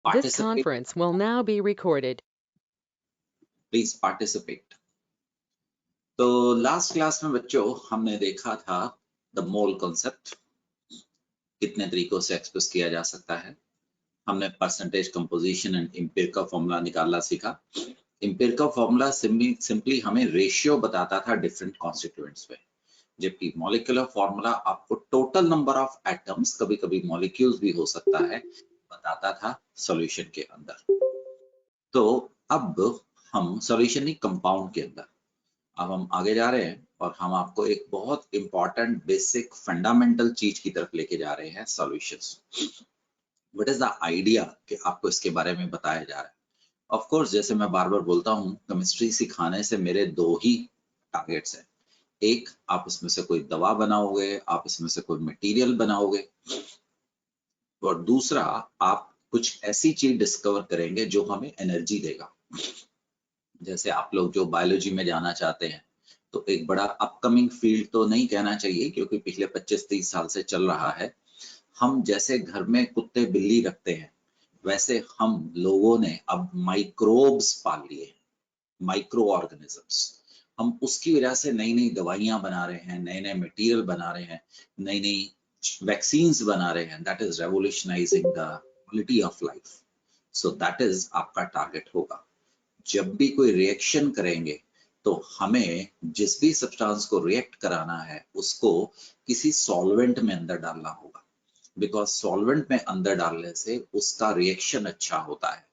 This Participate, conference will now be recorded. please participate. तो last class में बच्चों हमने देखा था द मोल कॉन्सेप्ट, कितने तरीकों से एक्सप्रेस किया जा सकता है। हमने percentage composition and empirical formula निकालना सीखा। एम्पिरिकल फॉर्मूला सिंपली हमें रेशियो बताता था डिफरेंट कॉन्स्टिट्यूएंट्स पे, जबकि मॉलिक्यूलर फॉर्मूला आपको टोटल नंबर ऑफ एटम्स, कभी कभी मॉलिक्यूल्स भी हो सकता है, बताता था सॉल्यूशन के अंदर। तो अब हम सॉल्यूशन नहीं, कंपाउंड के अंदर अब हम आगे जा रहे हैं और हम आपको एक बहुत इंपॉर्टेंट बेसिक फंडामेंटल चीज की तरफ लेके जा रहे हैं, solutions. What is the idea कि आपको इसके बारे में बताया जा रहा है। ऑफ कोर्स जैसे मैं बार बार बोलता हूँ, केमिस्ट्री सिखाने से मेरे दो ही टारगेट्स हैं। एक, आप इसमें से कोई दवा बनाओगे, आप इसमें से कोई मटेरियल बनाओगे, और दूसरा, आप कुछ ऐसी चीज डिस्कवर करेंगे जो हमें एनर्जी देगा। जैसे आप लोग जो बायोलॉजी में जाना चाहते हैं, तो एक बड़ा अपकमिंग फील्ड तो नहीं कहना चाहिए क्योंकि पिछले 25-30 साल से चल रहा है। हम जैसे घर में कुत्ते बिल्ली रखते हैं, वैसे हम लोगों ने अब माइक्रोब्स पाल लिए, माइक्रो ऑर्गेनिजम्स। हम उसकी वजह से नई नई दवाइयां बना रहे हैं, नए नए मटेरियल बना रहे हैं, नई नई वैक्सीन्स बना रहे हैं। That is revolutionising the quality of life. So that is आपका टारगेट होगा। जब भी कोई रिएक्शन करेंगे तो हमें जिस भी सब्सटेंस को रिएक्ट कराना है उसको किसी सॉल्वेंट में अंदर डालना होगा, बिकॉज सॉल्वेंट में अंदर डालने से उसका रिएक्शन अच्छा होता है।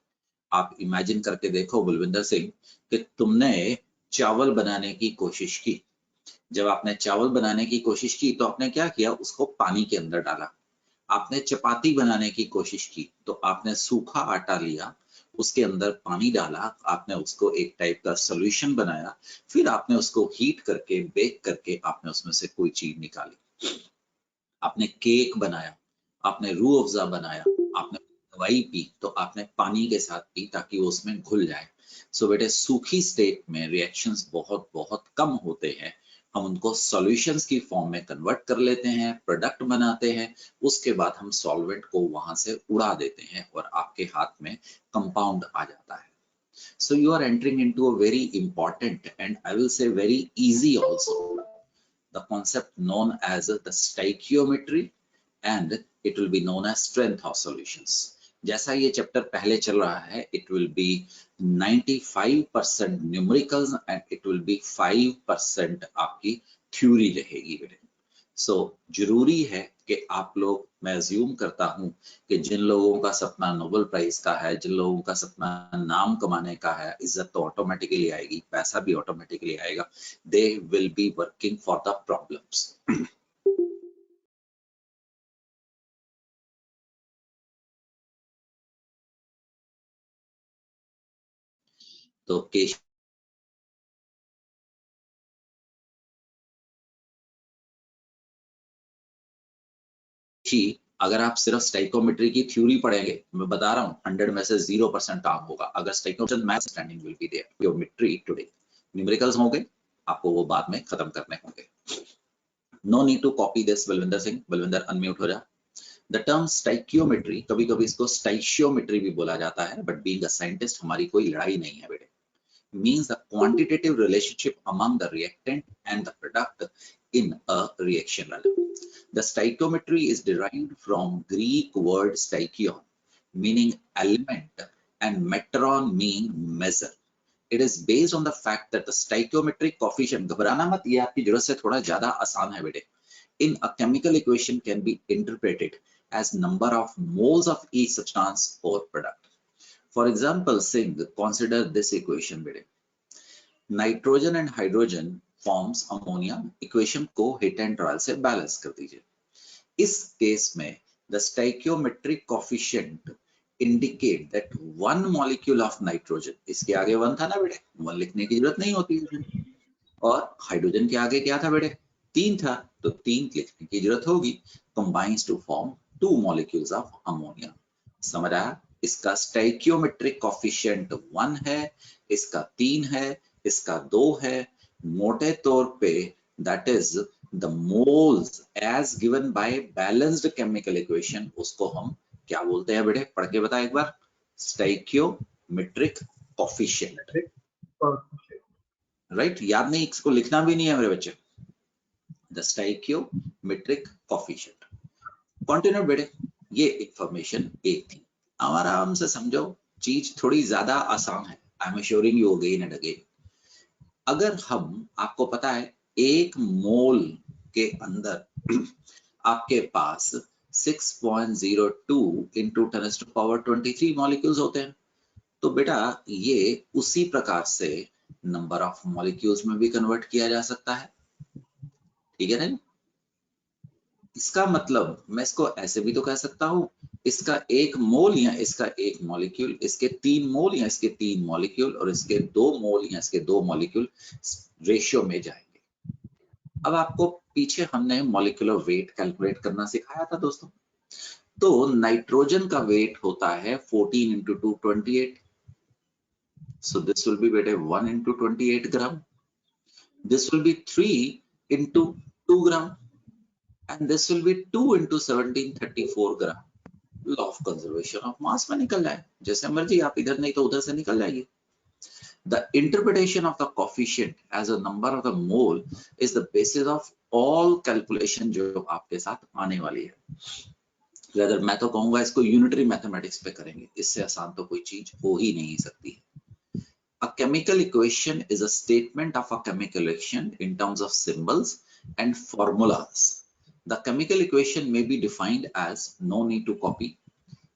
आप इमेजिन करके देखो बलविंदर सिंह, कि तुमने चावल बनाने की कोशिश की। जब आपने चावल बनाने की कोशिश की तो आपने क्या किया, उसको पानी के अंदर डाला। आपने चपाती बनाने की कोशिश की तो आपने सूखा आटा लिया, उसके अंदर पानी डाला, आपने उसको एक टाइप का सॉल्यूशन बनाया, फिर आपने उसको हीट करके बेक करके आपने उसमें से कोई चीज निकाली। आपने केक बनाया, आपने रूह अफ़ज़ा बनाया, आपने दवाई पी तो आपने पानी के साथ पी ताकि वो उसमें घुल जाए। सो बेटे, सूखी स्टेट में रिएक्शंस बहुत बहुत कम होते हैं। हम उनको सॉल्यूशंस की फॉर्म में कन्वर्ट कर लेते हैं, प्रोडक्ट बनाते हैं, उसके बाद हम सॉल्वेंट को वहां से उड़ा देते हैं और आपके हाथ में कंपाउंड आ जाता है। So you are entering into a very important and I will say very easy also, the concept known as the stoichiometry, and it will be known as strength of solutions. जैसा ये chapter पहले चल रहा है, it will be 95% numericals and it will be 5% आपकी theory रहेगी बेटे। सो जरूरी है कि आप लोग, मैं अज्यूम करता हूं कि जिन लोगों का सपना नोबेल प्राइज का है, जिन लोगों का सपना नाम कमाने का है, इज्जत तो ऑटोमेटिकली आएगी, पैसा भी ऑटोमेटिकली आएगा। They will be working for the problems. तो केश, अगर आप सिर्फ स्टाइकोमेट्री की थ्योरी पढ़ेंगे, मैं बता रहा हूँ 100 में से 0% काम होगा। अगर stoichiometry maths standing will be there, geometry today, numericals होंगे, आपको वो बाद में खत्म करने होंगे। No need to copy this Balvinder Singh. Balvinder unmute हो जा। द टर्म स्टाइकियोमेट्री, कभी कभी इसको स्टाइशियोमेट्री भी बोला जाता है, बट बीइंग अ साइंटिस्ट हमारी कोई लड़ाई नहीं है बेटे। Means the quantitative relationship among the reactant and the product in a reaction runner. The stoichiometry is derived from Greek word staichion, meaning element, and metron, mean measure. It is based on the fact that the stoichiometric coefficient, घबराना मत, ये आपकी जरूरत से थोड़ा ज्यादा आसान है बेटे, in a chemical equation can be interpreted as number of moles of each substance or product. For example, Singh, consider this equation बेटे। Nitrogen and hydrogen forms ammonia, equation को हिट एंड ट्रायल से balance कर दीजिए। इस case में the stoichiometric coefficient indicate that one molecule of nitrogen, इसके आगे one था ना बेटे, वन लिखने की जरूरत नहीं होती है, और हाइड्रोजन के आगे क्या था बेटे, तीन था, तो तीन लिखने की जरूरत होगी, combines to form two molecules of ammonia. समझ आया? इसका स्टोइकियोमेट्रिक कोएफिशिएंट 1 है, इसका 3 है, इसका 2 है। मोटे तौर पे that is the moles as given by balanced chemical equation, उसको हम क्या बोलते हैं बेटे, पढ़ के बता एक बार। Stoichiometric coefficient, right? याद नहीं, इसको लिखना भी नहीं है मेरे बच्चे, द स्टोइकियोमेट्रिक कोफिशिएंट। कंटिन्यू बेटे, ये इंफॉर्मेशन एक थी। अब आराम से समझो, चीज थोड़ी ज्यादा आसान है, I am assuring you again and again. अगर हम, आपको पता है एक मोल के अंदर आपके पास 6.02 इंटू 10⁻23 मॉलिक्यूल्स होते हैं, तो बेटा ये उसी प्रकार से नंबर ऑफ मॉलिक्यूल्स में भी कन्वर्ट किया जा सकता है, ठीक है ना? इसका मतलब मैं इसको ऐसे भी तो कह सकता हूं, इसका एक मोल या इसका एक मॉलिक्यूल, इसके 3 मोल या इसके 3 मॉलिक्यूल, और इसके 2 मोल या इसके 2 मॉलिक्यूल रेशियो में जाएंगे। अब आपको पीछे हमने मॉलिक्यूलर वेट कैलकुलेट करना सिखाया था दोस्तों। तो नाइट्रोजन का वेट होता है 14 into 2 28, so this will be बेटे 1 into 28 gram, this will be 3 into 2 gram, and this will be 2 into 1734 gram. Law of conservation of mass में निकल जाए, जैसे मर्जी आप इधर नहीं तो उधर से निकल जाइए। The interpretation of the coefficient as a number of the mole is the basis of all calculation जो आपके साथ आने वाली है। Rather, मैं तो कहूंगा इसको यूनिटरी मैथमेटिक्स पे करेंगे, इससे आसान तो कोई चीज हो ही नहीं सकती है। A chemical equation is a statement of a chemical reaction in terms of symbols and formulas. The chemical equation may be defined as, no need to copy,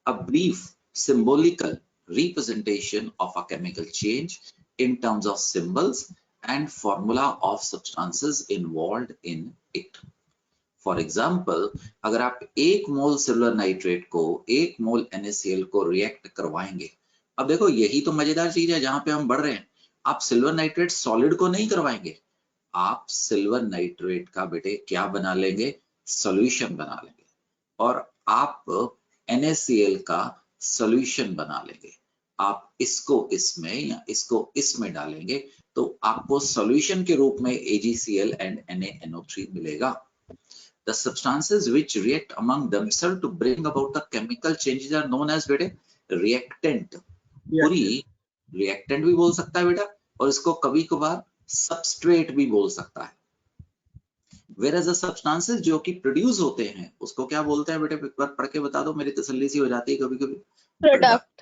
a brief symbolical representation of a chemical change in terms of symbols and formula of substances involved in it. For example, अगर आप 1 मोल silver nitrate को 1 मोल NaCl को react करवाएंगे, अब देखो यही तो मजेदार चीज है जहां पे हम बढ़ रहे हैं। आप सिल्वर नाइट्रेट सॉलिड को नहीं करवाएंगे, आप सिल्वर नाइट्रेट का बेटे क्या बना लेंगे, सॉल्यूशन बना लेंगे, और आप NaCl का सॉल्यूशन बना लेंगे। आप इसको इसमें या इसको इसमें डालेंगे तो आपको सॉल्यूशन के रूप में AgCl एंड NaNO3 मिलेगा। The substances which react among themselves to bring about the chemical changes are known as बेटे reactant। पूरी reactant भी बोल सकता है बेटा, और इसको कभी कभार substrate भी बोल सकता है। Whereas the substances जो कि प्रोड्यूस होते हैं उसको क्या बोलते हैं बेटे, एक बार पढ़ के बता दो, मेरी तसल्ली सी हो जाती है कभी कभी। प्रोडक्ट।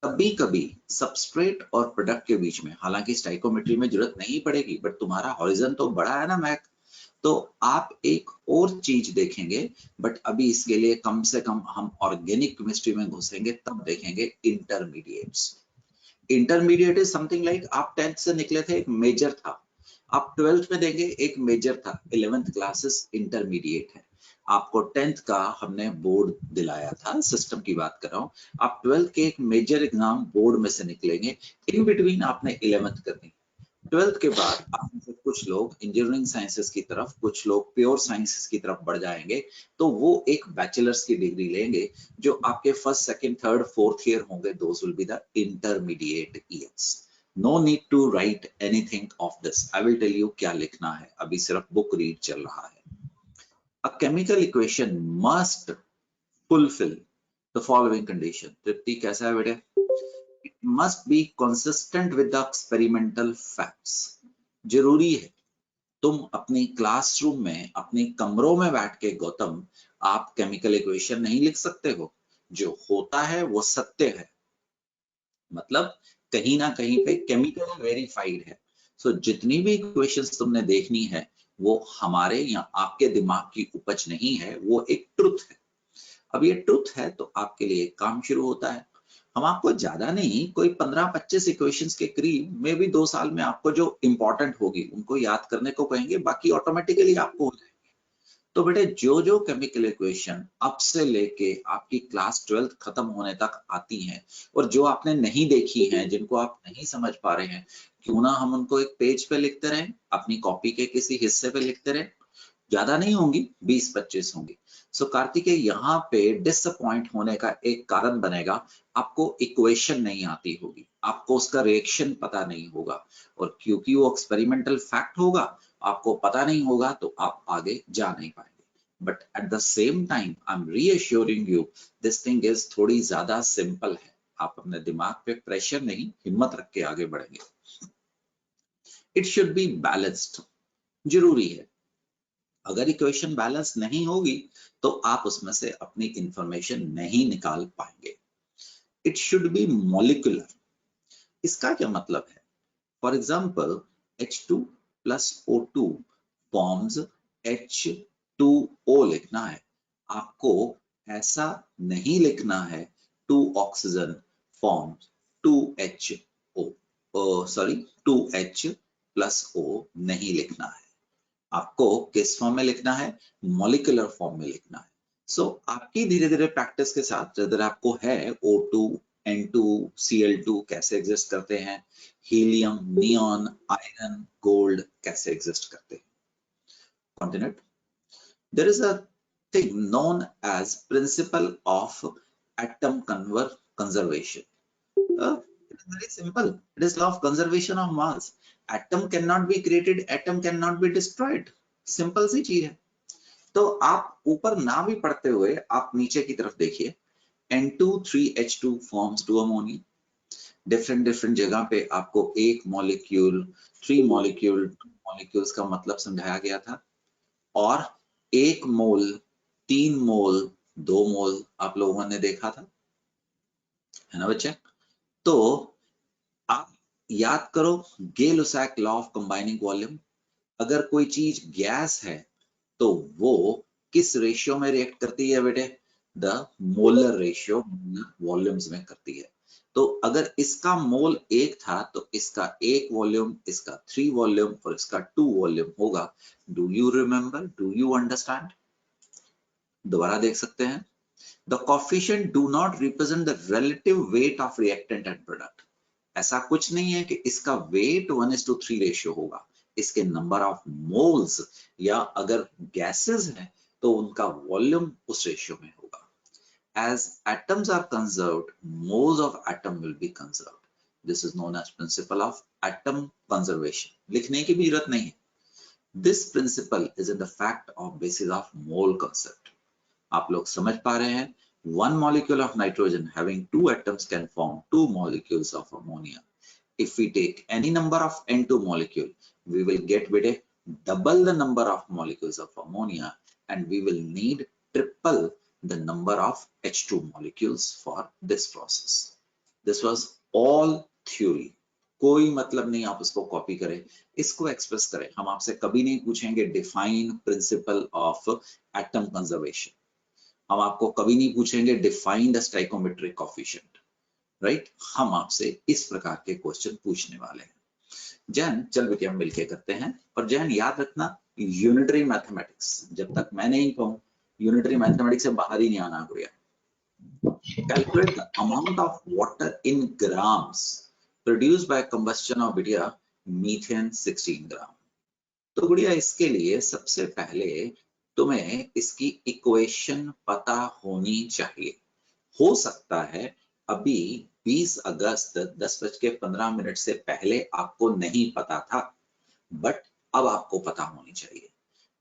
कभी कभी सबस्ट्रेट और प्रोडक्ट के बीच में, हालांकि स्टाइकोमेट्री में जरूरत नहीं पड़ेगी, बट तुम्हारा हॉरिजन तो बड़ा है ना मैक, तो आप एक और चीज देखेंगे, बट अभी इसके लिए कम से कम हम ऑर्गेनिक केमिस्ट्री में घुसेंगे तब देखेंगे intermediates. Intermediate is something like, आप 10th से निकले थे, एक मेजर था, आप 12th में देंगे एक मेजर था, 11th क्लासेस इंटरमीडिएट है। आपको 10th का हमने बोर्ड दिलाया था, सिस्टम की बात कर रहा हूँ, आप 12th के एक मेजर एग्जाम बोर्ड में से निकलेंगे, इन बिटवीन आपने 11th करनी। 12th के बाद आप में से कुछ लोग इंजीनियरिंग साइंसेस की तरफ, कुछ लोग प्योर साइंसेस की तरफ बढ़ जाएंगे, तो वो एक बैचलर्स की डिग्री लेंगे जो आपके first, second, third, fourth year होंगे, those will be the intermediate years. No need to write anything of this, I will tell you क्या लिखना है, अभी सिर्फ बुक रीड चल रहा है। A chemical equation must fulfil the following condition. Tripti कैसा है बेटे? It must be consistent with the experimental facts। जरूरी है, तुम अपनी क्लासरूम में, अपने कमरों में बैठ के गौतम, आप केमिकल इक्वेशन नहीं लिख सकते हो, जो होता है वो सत्य है, मतलब कहीं ना कहीं पे केमिकल वेरीफाइड है। सो जितनी भी इक्वेशंस तुमने देखनी है वो हमारे या आपके दिमाग की उपज नहीं है, वो एक ट्रुथ है। अब ये ट्रुथ है तो आपके लिए काम शुरू होता है। हम आपको ज्यादा नहीं, कोई 15-25 इक्वेशंस के करीब में भी 2 साल में आपको जो इंपॉर्टेंट होगी उनको याद करने को कहेंगे, बाकी ऑटोमेटिकली आपको हो जाएंगे। तो बेटे जो जो केमिकल इक्वेशन अब से लेके आपकी क्लास 12th खत्म होने तक आती हैं, और जो आपने नहीं देखी हैं, जिनको आप नहीं समझ पा रहे हैं, क्यों ना हम उनको एक पेज पे लिखते रहें, अपनी कॉपी के किसी हिस्से पे लिखते रहें, ज्यादा नहीं होंगी, 20-25 होंगी। सो कार्तिकेय, यहाँ पे डिसअपॉइंट होने का एक कारण बनेगा, आपको इक्वेशन नहीं आती होगी, आपको उसका रिएक्शन पता नहीं होगा, और क्योंकि वो एक्सपेरिमेंटल फैक्ट होगा, आपको पता नहीं होगा, तो आप आगे जा नहीं पाएंगे। But at the same time I am reassuring you this thing is थोड़ी ज्यादा सिंपल है। आप अपने दिमाग पे प्रेशर नहीं, हिम्मत रख के आगे बढ़ेंगे। इट शुड बी बैलेंस्ड, जरूरी है। अगर इक्वेशन बैलेंस नहीं होगी तो आप उसमें से अपनी इंफॉर्मेशन नहीं निकाल पाएंगे। It should be molecular. इसका क्या मतलब है? For example H2 plus O2 forms H2O लिखना है, आपको ऐसा नहीं लिखना है 2 oxygen forms 2HO, sorry 2H plus O नहीं लिखना है। आपको किस फॉर्म में लिखना है? मॉलिक्यूलर फॉर्म में लिखना है। सो आपकी धीरे धीरे प्रैक्टिस के साथ अगर आपको है O2, N2, Cl2 कैसे एग्जिस्ट करते हैं, हीलियम, नियॉन, आयरन, गोल्ड कैसे एग्जिस्ट करते हैं। Continue. There is a thing known as principle of atom conservation. It is very simple. It is law of conservation of mass. Atom cannot be created, atom cannot be destroyed. Simple सी चीज है। तो आप ऊपर ना भी पढ़ते हुए आप नीचे की तरफ देखिए, N2,3H2 forms 2 ammonia. डिफरेंट जगह पे आपको एक मॉलिक्यूल, 3 मॉलिक्यूल, 2 मॉलिक्यूल्स का मतलब समझाया गया था। और 1 मोल, 3 मोल, 2 मोल आप लोगों ने देखा था, है ना बच्चे? तो आप याद करो गे-लुसाक लॉ ऑफ कंबाइनिंग वॉल्यूम। अगर कोई चीज गैस है तो वो किस रेशियो में रिएक्ट करती है बेटे? द मोलर रेशियो, वॉल्यूम्स में करती है। तो अगर इसका मोल 1 था तो इसका 1 वॉल्यूम, इसका 3 वॉल्यूम और इसका 2 वॉल्यूम होगा। Do you remember? Do you understand? दोबारा देख सकते हैं। The coefficient do not represent the relative weight of reactant and product. ऐसा कुछ नहीं है कि इसका weight 1:3 रेशियो होगा, इसके number of moles या अगर gases है तो उनका volume उस रेशियो में होगा। As atoms are conserved, moles of atom will be conserved. This is known as principle of atom conservation. लिखने की भी जरूरत नहीं है। This principle is in the fact of basis of mole concept. आप लोग समझ पा रहे हैं? One molecule of nitrogen having 2 atoms can form 2 molecules of ammonia. If we take any number of N2 molecule, we will get with a double the number of molecules of ammonia, and we will need triple the number of H2 molecules for this process. This was all theory. कोई मतलब नहीं आप उसको copy करें, इसको express करें। हम आपसे कभी नहीं पूछेंगे define principle of atom conservation. हम आपको कभी नहीं पूछेंगे define the stoichiometric coefficient, right? हम आपसे इस प्रकार के क्वेश्चन पूछने वाले हैं। जैन, चल बेटा हम मिलके करते हैं। और जैन याद रखना, यूनिटरी मैथमेटिक्स जब तक मैं नहीं कहूं, यूनिटरी मैथमेटिक्स से बाहर ही नहीं आना गुड़िया। Calculate the amount of water in grams produced by combustion of बेटा मीथेन 16 ग्राम। तो गुड़िया इसके लिए सबसे पहले तुम्हें इसकी इक्वेशन पता होनी चाहिए। हो सकता है अभी 20 अगस्त 10:15 से पहले आपको नहीं पता था, बट अब आपको पता होनी चाहिए।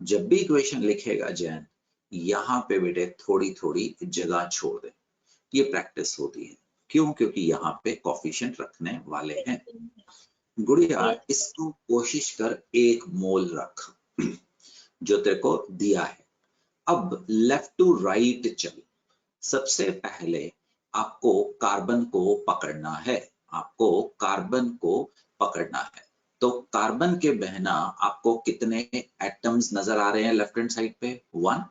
जब भी इक्वेशन लिखेगा जैन, यहाँ पे बेटे थोड़ी थोड़ी जगह छोड़ दे। ये प्रैक्टिस होती है। क्यों? क्योंकि यहाँ पे कोएफिशिएंट रखने वाले हैं। गुड़िया इसको कोशिश कर 1 मोल रख जो तेरे को दिया है। अब लेफ्ट टू राइट चल। सबसे पहले आपको कार्बन को पकड़ना है, आपको कार्बन को पकड़ना है। तो कार्बन के बहना आपको कितने एटम्स नजर आ रहे हैं लेफ्ट हैंड साइड पे? 1।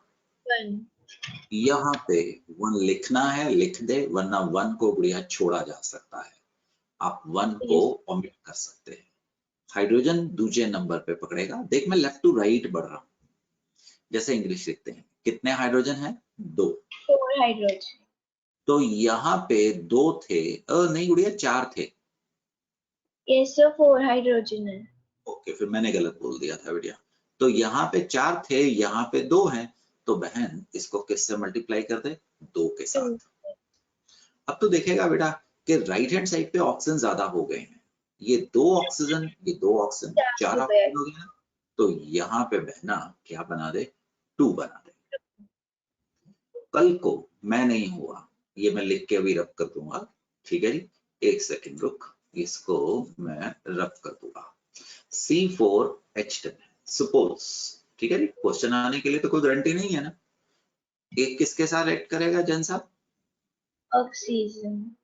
यहाँ पे 1 लिखना है, लिख दे, वरना 1 को गुड़िया छोड़ा जा सकता है। आप 1 को ओमिट कर सकते हैं। हाइड्रोजन दूसरे नंबर पे पकड़ेगा। देख मैं लेफ्ट टू राइट बढ़ रहा हूं, जैसे इंग्लिश लिखते हैं। कितने हाइड्रोजन है? 2। 4 हाइड्रोजन। तो यहाँ पे 2 थे, नहीं गुड़िया 4 थे। यस सर, 4 हाइड्रोजन है। ओके, फिर मैंने गलत बोल दिया था बेटिया। तो यहाँ पे 4 थे, यहाँ पे 2 हैं। तो बहन इसको किससे मल्टीप्लाई कर दे? 2 के साथ। अब तो देखेगा बेटा कि राइट हैंड साइड पे ऑक्सीजन ज्यादा हो गए हैं। ये 2 ऑक्सीजन, ये 2 ऑक्सीजन, 4 ऑक्सीजन हो गया। तो यहाँ पे बहना क्या बना दे? 2 बना दे। कल को मैं नहीं हुआ, ये मैं लिख के अभी रब कर दूंगा, ठीक है जी। एक सेकंड रुक, इसको मैं रब कर दूंगा। C4H10 सपोज, ठीक है जी। क्वेश्चन आने के लिए तो कोई गारंटी नहीं है ना। एक किसके साथ रिएक्ट करेगा जन साहब? ऑक्सीजन।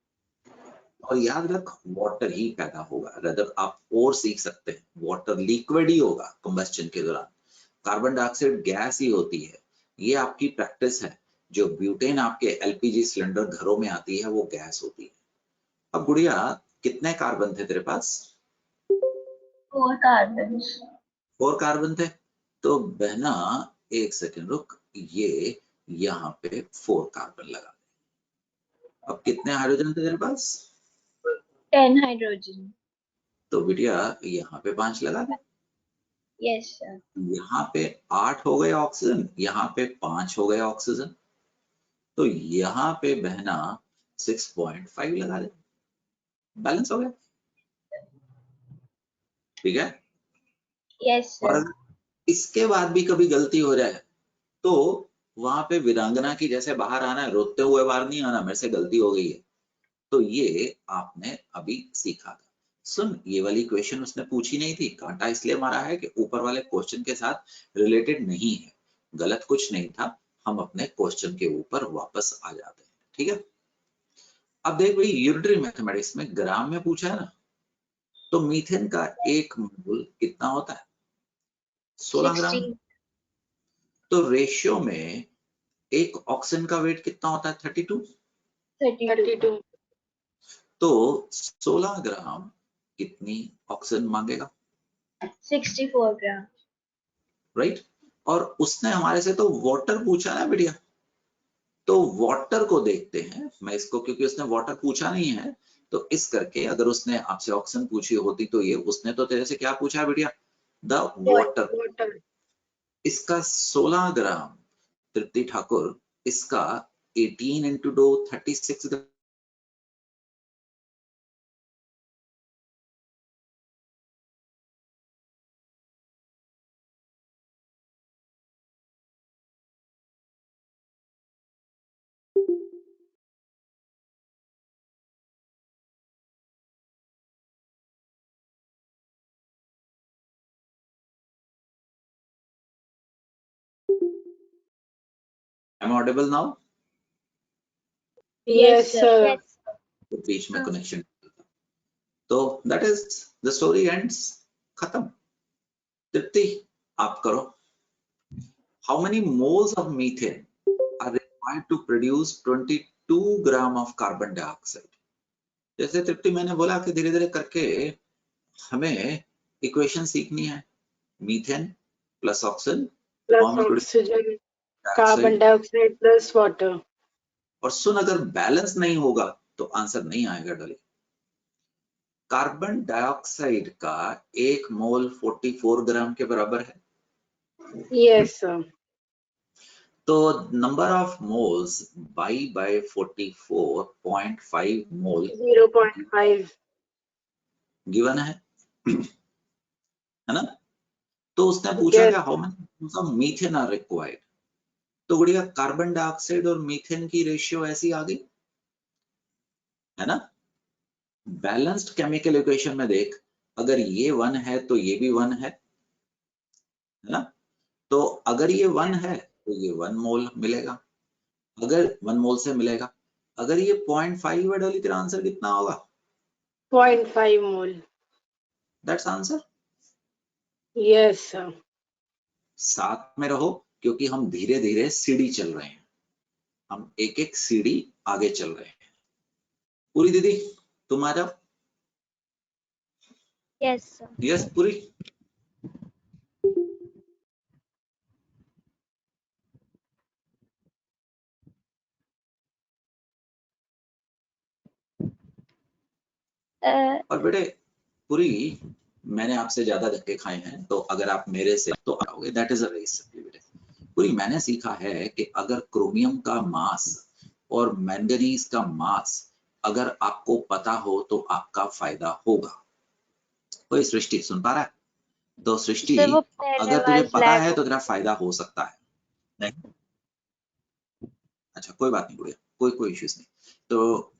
और याद रख वाटर ही पैदा होगा, रदर आप और सीख सकते हैं, वाटर लिक्विड ही होगा कंबस्टन के दौरान, कार्बन डाइऑक्साइड गैस ही होती है। ये आपकी प्रैक्टिस है। जो ब्यूटेन आपके एलपीजी सिलेंडर घरों में आती है वो गैस होती है। अब गुड़िया कितने कार्बन थे तेरे पास? 4 कार्बन। 4 कार्बन थे। तो बहना एक सेकंड रुक, ये यहाँ पे 4 कार्बन लगा दे। अब कितने हाइड्रोजन थे तेरे पास? 10 हाइड्रोजन। तो बिटिया यहाँ पे 5 लगा दे। Yes sir. यहाँ पे 8 हो गए ऑक्सीजन, यहाँ पे 5 हो गए ऑक्सीजन, तो यहाँ पे बहना 6.5 लगा दे, बैलेंस हो गया, ठीक है। यस और सर। अगर इसके बाद भी कभी गलती हो जाए तो वहां पे वीरांगना की जैसे बाहर आना है, रोते हुए बाहर नहीं आना, मेरे से गलती हो गई है। तो ये आपने अभी सीखा था। सुन, ये वाली क्वेश्चन उसने पूछी नहीं थी, कांटा इसलिए मारा है कि ऊपर वाले क्वेश्चन के साथ रिलेटेड नहीं है, गलत कुछ नहीं था, हम अपने क्वेश्चन के ऊपर वापस आ जाते हैं, ठीक है। अब देख भाई, यूनिटरी मैथमेटिक्स में ग्राम में पूछा है ना, तो मीथेन का एक मोल कितना होता है? 16 ग्राम। 16। तो रेशियो में एक ऑक्सीजन का वेट कितना होता है? 32। 32। तो 16 ग्राम कितनी ऑक्सीजन मांगेगा? 64 ग्राम। राइट। और उसने हमारे से तो वाटर पूछा ना बेटिया, तो वाटर को देखते हैं। मैं इसको, क्योंकि उसने वाटर पूछा नहीं है, तो इस करके अगर उसने आपसे ऑक्सीजन पूछी होती तो ये, उसने तो तेरे से क्या पूछा है बेटिया? The water. इसका 16 ग्राम तृप्ति ठाकुर, इसका 18 into 2 36 gram. Am I audible now? Yes sir. तो बीच में कनेक्शन, तो that is the story ends, खत्म। तृप्ति आप करो। How many moles of methane are required to produce 22 gram of carbon dioxide? जैसे तृप्ति मैंने बोला कि धीरे धीरे करके हमें इक्वेशन सीखनी है। Methane plus oxygen carbon dioxide plus water. और सुन, अगर बैलेंस नहीं होगा तो आंसर नहीं आएगा डले। कार्बन डाइऑक्साइड का एक मोल 44 ग्राम के बराबर है। Yes sir. तो number of moles by by 44.5 mole 0.5 given है ना। तो उसने पूछा क्या, how many methane are required? तो गुड़िया कार्बन डाइऑक्साइड और मीथेन की रेशियो ऐसी आ गई है ना। बैलेंस्ड केमिकल इक्वेशन में देख, अगर ये 1 है तो ये भी 1 है ना। तो अगर ये 1 है तो ये 1 मोल मिलेगा, अगर 1 मोल से मिलेगा। अगर ये 0.5 है डोली, तेरा आंसर कितना होगा? 0.5 mole. That's answer. Yes sir. साथ में रहो, क्योंकि हम धीरे धीरे सीढ़ी चल रहे हैं, हम एक एक सीढ़ी आगे चल रहे हैं। पूरी दीदी तुम आ जाओ। Yes sir. यस पूरी। और बेटे पूरी, मैंने आपसे ज्यादा धक्के खाए हैं, तो अगर आप मेरे से तो आओगे, दैट इज अ रेस। बेटे पूरी, मैंने सीखा है कि अगर क्रोमियम का मास और मैंगनीज का मास अगर आपको पता हो तो आपका फायदा होगा। कोई सृष्टि सुन पा रहा है? तो सृष्टि, सर वो पहले अगर तुझे वाला पता है तो तेरा फायदा हो सकता है। नहीं अच्छा कोई बात नहीं गुड़िया, कोई इश्यूज नहीं। तो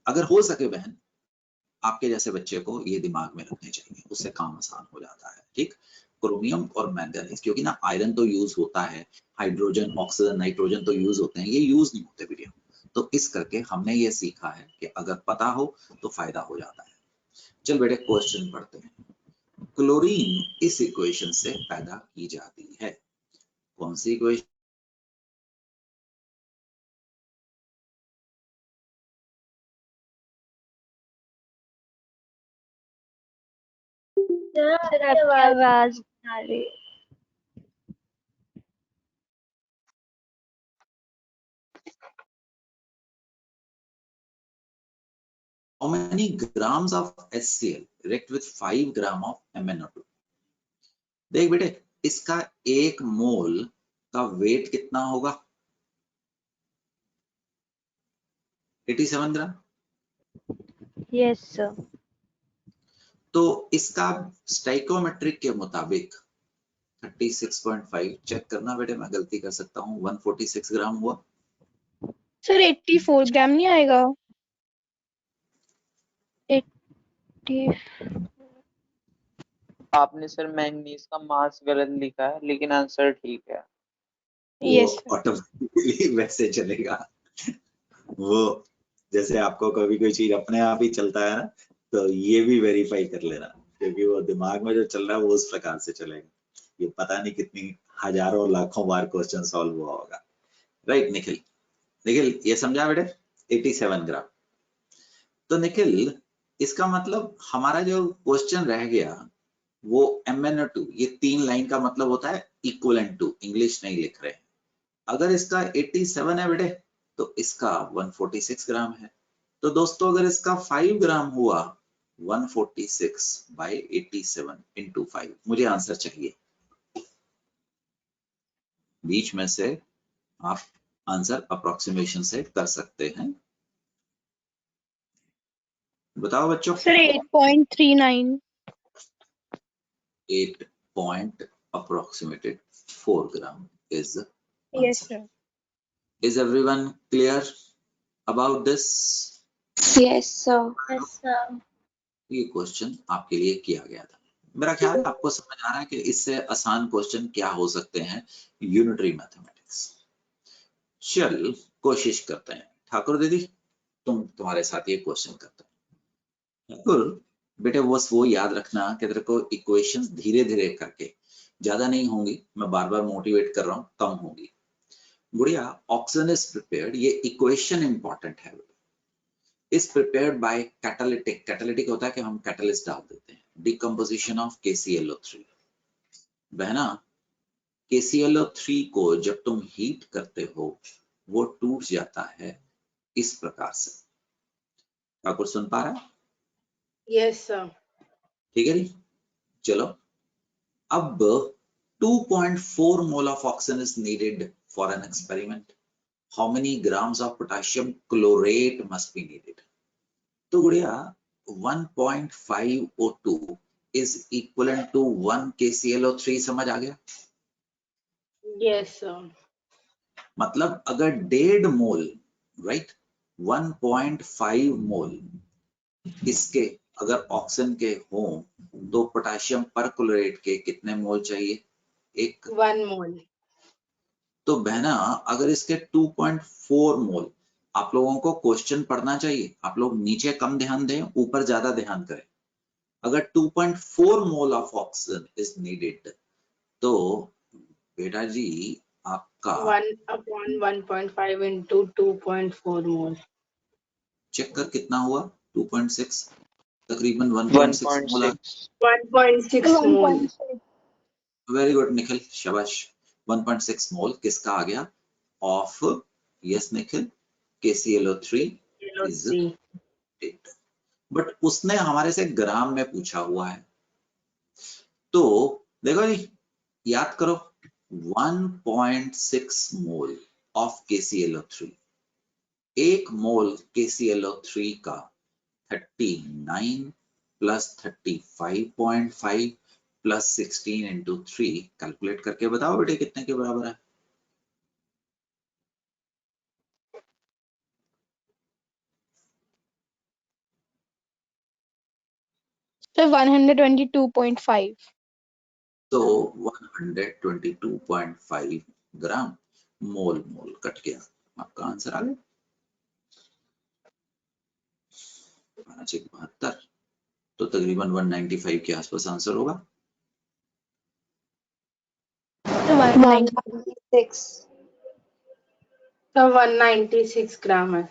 अगर हो सके बहन, आपके जैसे बच्चे को ये दिमाग में रखने चाहिए, उससे काम आसान हो जाता है। ठीक, क्रोमियम और मैंगनीज, क्योंकि ना आयरन तो यूज होता है, हाइड्रोजन, ऑक्सीजन, नाइट्रोजन तो यूज होते हैं, ये यूज नहीं होते वीडियो। तो इस करके हमने ये सीखा है कि अगर पता हो तो फायदा हो जाता है। चल बेटे क्वेश्चन पढ़ते हैं। क्लोरीन इस इक्वेशन से पैदा की जाती है, कौन सी इक्वेशन? सर आपकी आवाज आ रही है। How many grams of HCl react with 5 gram of MnO2? देख बेटे, इसका 1 मोल का वेट कितना होगा? 87 ग्राम। Yes sir. तो इसका स्टाइकोमेट्रिक के मुताबिक 36.5, चेक करना बेटे, मैं गलती कर सकता हूँ, 146 ग्राम हुआ। सर 84 ग्राम नहीं आएगा? 80। आपने सर मैंगनीज का मास गलत लिखा है, लेकिन आंसर ठीक है। यस वो सर। ऑटोमेटिकली वैसे चलेगा, वो जैसे आपको कभी कोई चीज अपने आप ही चलता है ना, तो ये भी वेरीफाई कर लेना, क्योंकि वो दिमाग में जो चल रहा है वो उस प्रकार से चलेगा। ये पता नहीं कितनी हजारों लाखों बार क्वेश्चन सॉल्व हुआ होगा। राइट निखिल, निखिल ये समझा बेटे, 87 ग्राम। तो निखिल इसका मतलब हमारा जो क्वेश्चन रह गया वो MnO2, ये 3 लाइन का मतलब होता है इक्विवेलेंट टू, इंग्लिश नहीं लिख रहे हैं। अगर इसका 87 है बेटे तो इसका 146 ग्राम है। तो दोस्तों अगर इसका 5 ग्राम हुआ, 146 बाई 87 इंटू 5, मुझे आंसर चाहिए। बीच में से आप आंसर अप्रोक्सीमेशन से कर सकते हैं, बताओ बच्चों। Sir 8.39। 8 point approximated 4 gram is the yes answer. Sir. Is everyone clear about this? Yes sir. Yes sir. ये क्वेश्चन आपके लिए किया गया था। मेरा ख्याल है आपको समझ आ रहा है कि इससे आसान क्वेश्चन क्या हो सकते हैं यूनिटरी मैथमेटिक्स। चल कोशिश करते हैं। ठाकुर दीदी तुम्हारे साथ ये क्वेश्चन करते हैं। ठाकुर बेटे बस वो याद रखना कि तेरे को इक्वेशंस धीरे धीरे करके, ज्यादा नहीं होंगी, मैं बार बार मोटिवेट कर रहा हूँ, कम होगी। गुड़िया ऑक्सीजन इज प्रिपेयर्ड, ये इक्वेशन इंपॉर्टेंट है, is prepared by catalytic, catalytic होता है कि हम कैटलिस्ट डाल देते हैं, डिकम्पोजिशन ऑफ KClO3। बहना KClO3 को जब तुम हीट करते हो वो टूट जाता है इस प्रकार से। ठाकुर सुन पा रहा है? Yes, sir. ठीक है जी, चलो अब 2.4 mole of oxygen is needed for an experiment. How many grams of potassium chlorate must be needed? तो गुड़िया 1.5 O2 is equivalent to 1 KClO3, समझ आ गया? Yes, sir. मतलब अगर 1.5 मोल, राइट, 1.5 मोल इसके अगर ऑक्सीजन के हो तो पोटेशियम परक्लोरेट के कितने मोल चाहिए? 1। 1 mole. तो बहना अगर इसके 2.4 मोल, आप लोगों को क्वेश्चन पढ़ना चाहिए, आप लोग नीचे कम ध्यान दें, ऊपर ज्यादा ध्यान करें। अगर 2.4 mole of oxygen is needed तो बेटा जी आपका 1 upon 1.5 into 2.4 mole. चेक कर कितना हुआ, 2.6, तकरीबन 1.6 मोल। 1.6 1.6 mole. वेरी गुड निखिल, शाबाश। 1.6 मोल किसका आ गया? Of, yes Nikhil, KClO3 is KClO3. Dead. But उसने हमारे से ग्राम में पूछा हुआ है, तो देखो जी याद करो, 1.6 mole of KClO3, 1 mole KClO3 का 39 प्लस 35.5 प्लस 16 इंटू 3, कैलकुलेट करके बताओ बेटे कितने के बराबर है? So 122.5. तो 122.5 ग्राम मोल कट गया, आपका आंसर आ गया 572, तो तकरीबन 195 के आसपास आंसर होगा। So 196. तो 196 ग्राम है।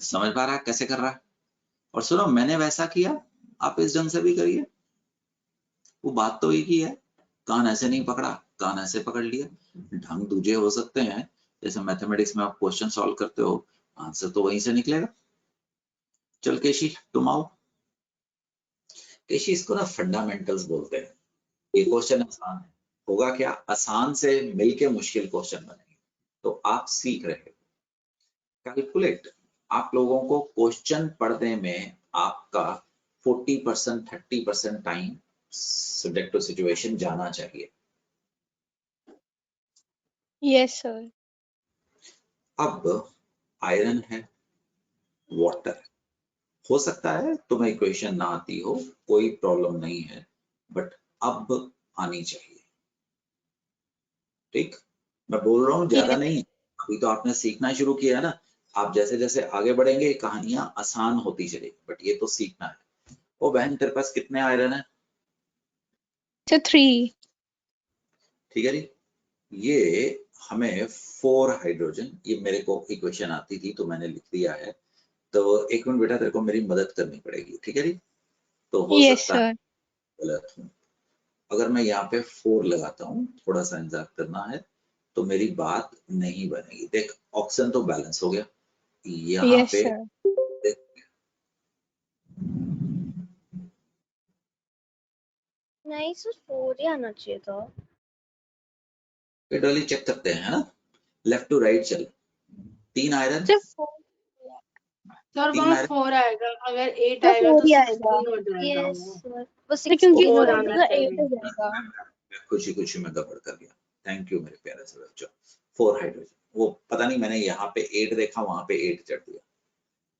समझ पा रहा है कैसे कर रहा है? और सुनो, मैंने वैसा किया, आप इस ढंग से भी करिए, वो बात तो एक ही है, कान ऐसे नहीं पकड़ा, कान ऐसे पकड़ लिया, ढंग दूजे हो सकते हैं। जैसे मैथमेटिक्स में आप क्वेश्चन सॉल्व करते हो, आंसर तो वहीं से निकलेगा। चल केशी, तुम आओ। केशी, इसको ना फंडामेंटल्स बोलते हैं। ये क्वेश्चन आसान है, होगा क्या, आसान से मिलके मुश्किल क्वेश्चन बनेंगे, तो आप सीख रहे हो कैलकुलेट। आप लोगों को क्वेश्चन पढ़ने में आपका 40% 30% टाइम सब्जेक्ट टू सिचुएशन जाना चाहिए। Yes, sir. अब आयरन है, वाटर, हो सकता है तुम्हें इक्वेशन ना आती हो, कोई प्रॉब्लम नहीं है, बट अब आनी चाहिए। ठीक, मैं बोल रहा हूँ ज्यादा नहीं, अभी तो आपने सीखना शुरू किया है ना, आप जैसे जैसे आगे बढ़ेंगे कहानियां आसान होती चलेगी, बट ये तो सीखना है। ओ बहन, तेरे पास कितने आयरन है? So 3. ठीक है जी, ये हमें 4 हाइड्रोजन, ये मेरे को इक्वेशन आती थी तो मैंने लिख दिया है, तो एक मिनट बेटा, तेरे को मेरी मदद करनी पड़ेगी, ठीक है जी। तो हो Yes, सकता है sir. गलत हूँ, अगर मैं यहाँ पे 4 लगाता हूँ, थोड़ा सा इंतजार करना है, तो मेरी बात नहीं बनेगी। देख, ऑक्सीजन तो बैलेंस हो गया, यहाँ Yes, पे sir. नहीं सर 4 ही आना चाहिए था। डॉली चेक करते हैं, है ना, लेफ्ट टू राइट चल। 3 आयरन, So 4. सर 3 वहाँ आयरन, 4 आएगा, अगर 8 तो आएगा 4 तो ही 16 हो जाएगा यस वो। सर, वो तो क्योंकि 16 4 4 आना होगा 8 चाहिए। हो जाएगा. खुशी खुशी में गड़बड़ कर गया, थैंक यू मेरे प्यारे से बच्चों। 4 हाइड्रोजन, वो पता नहीं मैंने यहाँ पे 8 देखा, वहां पे 8 चढ़ दिया,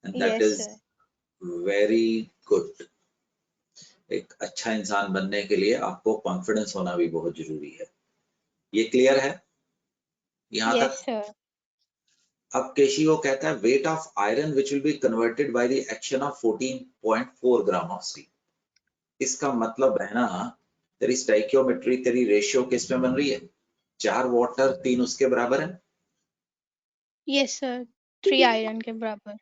and that Yes, is sir. Very good. एक अच्छा इंसान बनने के लिए आपको कॉन्फिडेंस होना भी बहुत जरूरी है। ये क्लियर है यहाँ Yes, तक? sir. अब केशी वो कहता है weight of iron which will be converted by the action of 14.4 gram of C. इसका मतलब है ना, तेरी स्टाइकियोमेट्री, तेरी रेशियो किस में बन रही है? 4 वाटर 3 उसके बराबर है। Yes, sir. 3 आयरन के बराबर.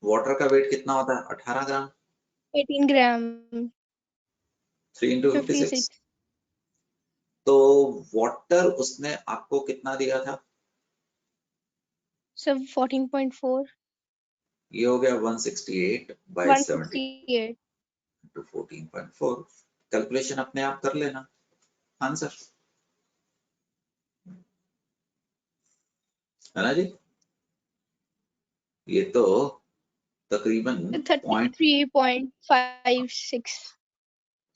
वाटर का वेट कितना होता है? 18 ग्राम। 18 ग्राम. 3 into 56, 56. तो वाटर उसने आपको कितना दिया था? So 14.4. ये हो गया 168 by 70 168. to 14.4। कैलकुलेशन अपने आप कर लेना, आंसर है ना जी। ये तो तकरीबन So 33.56.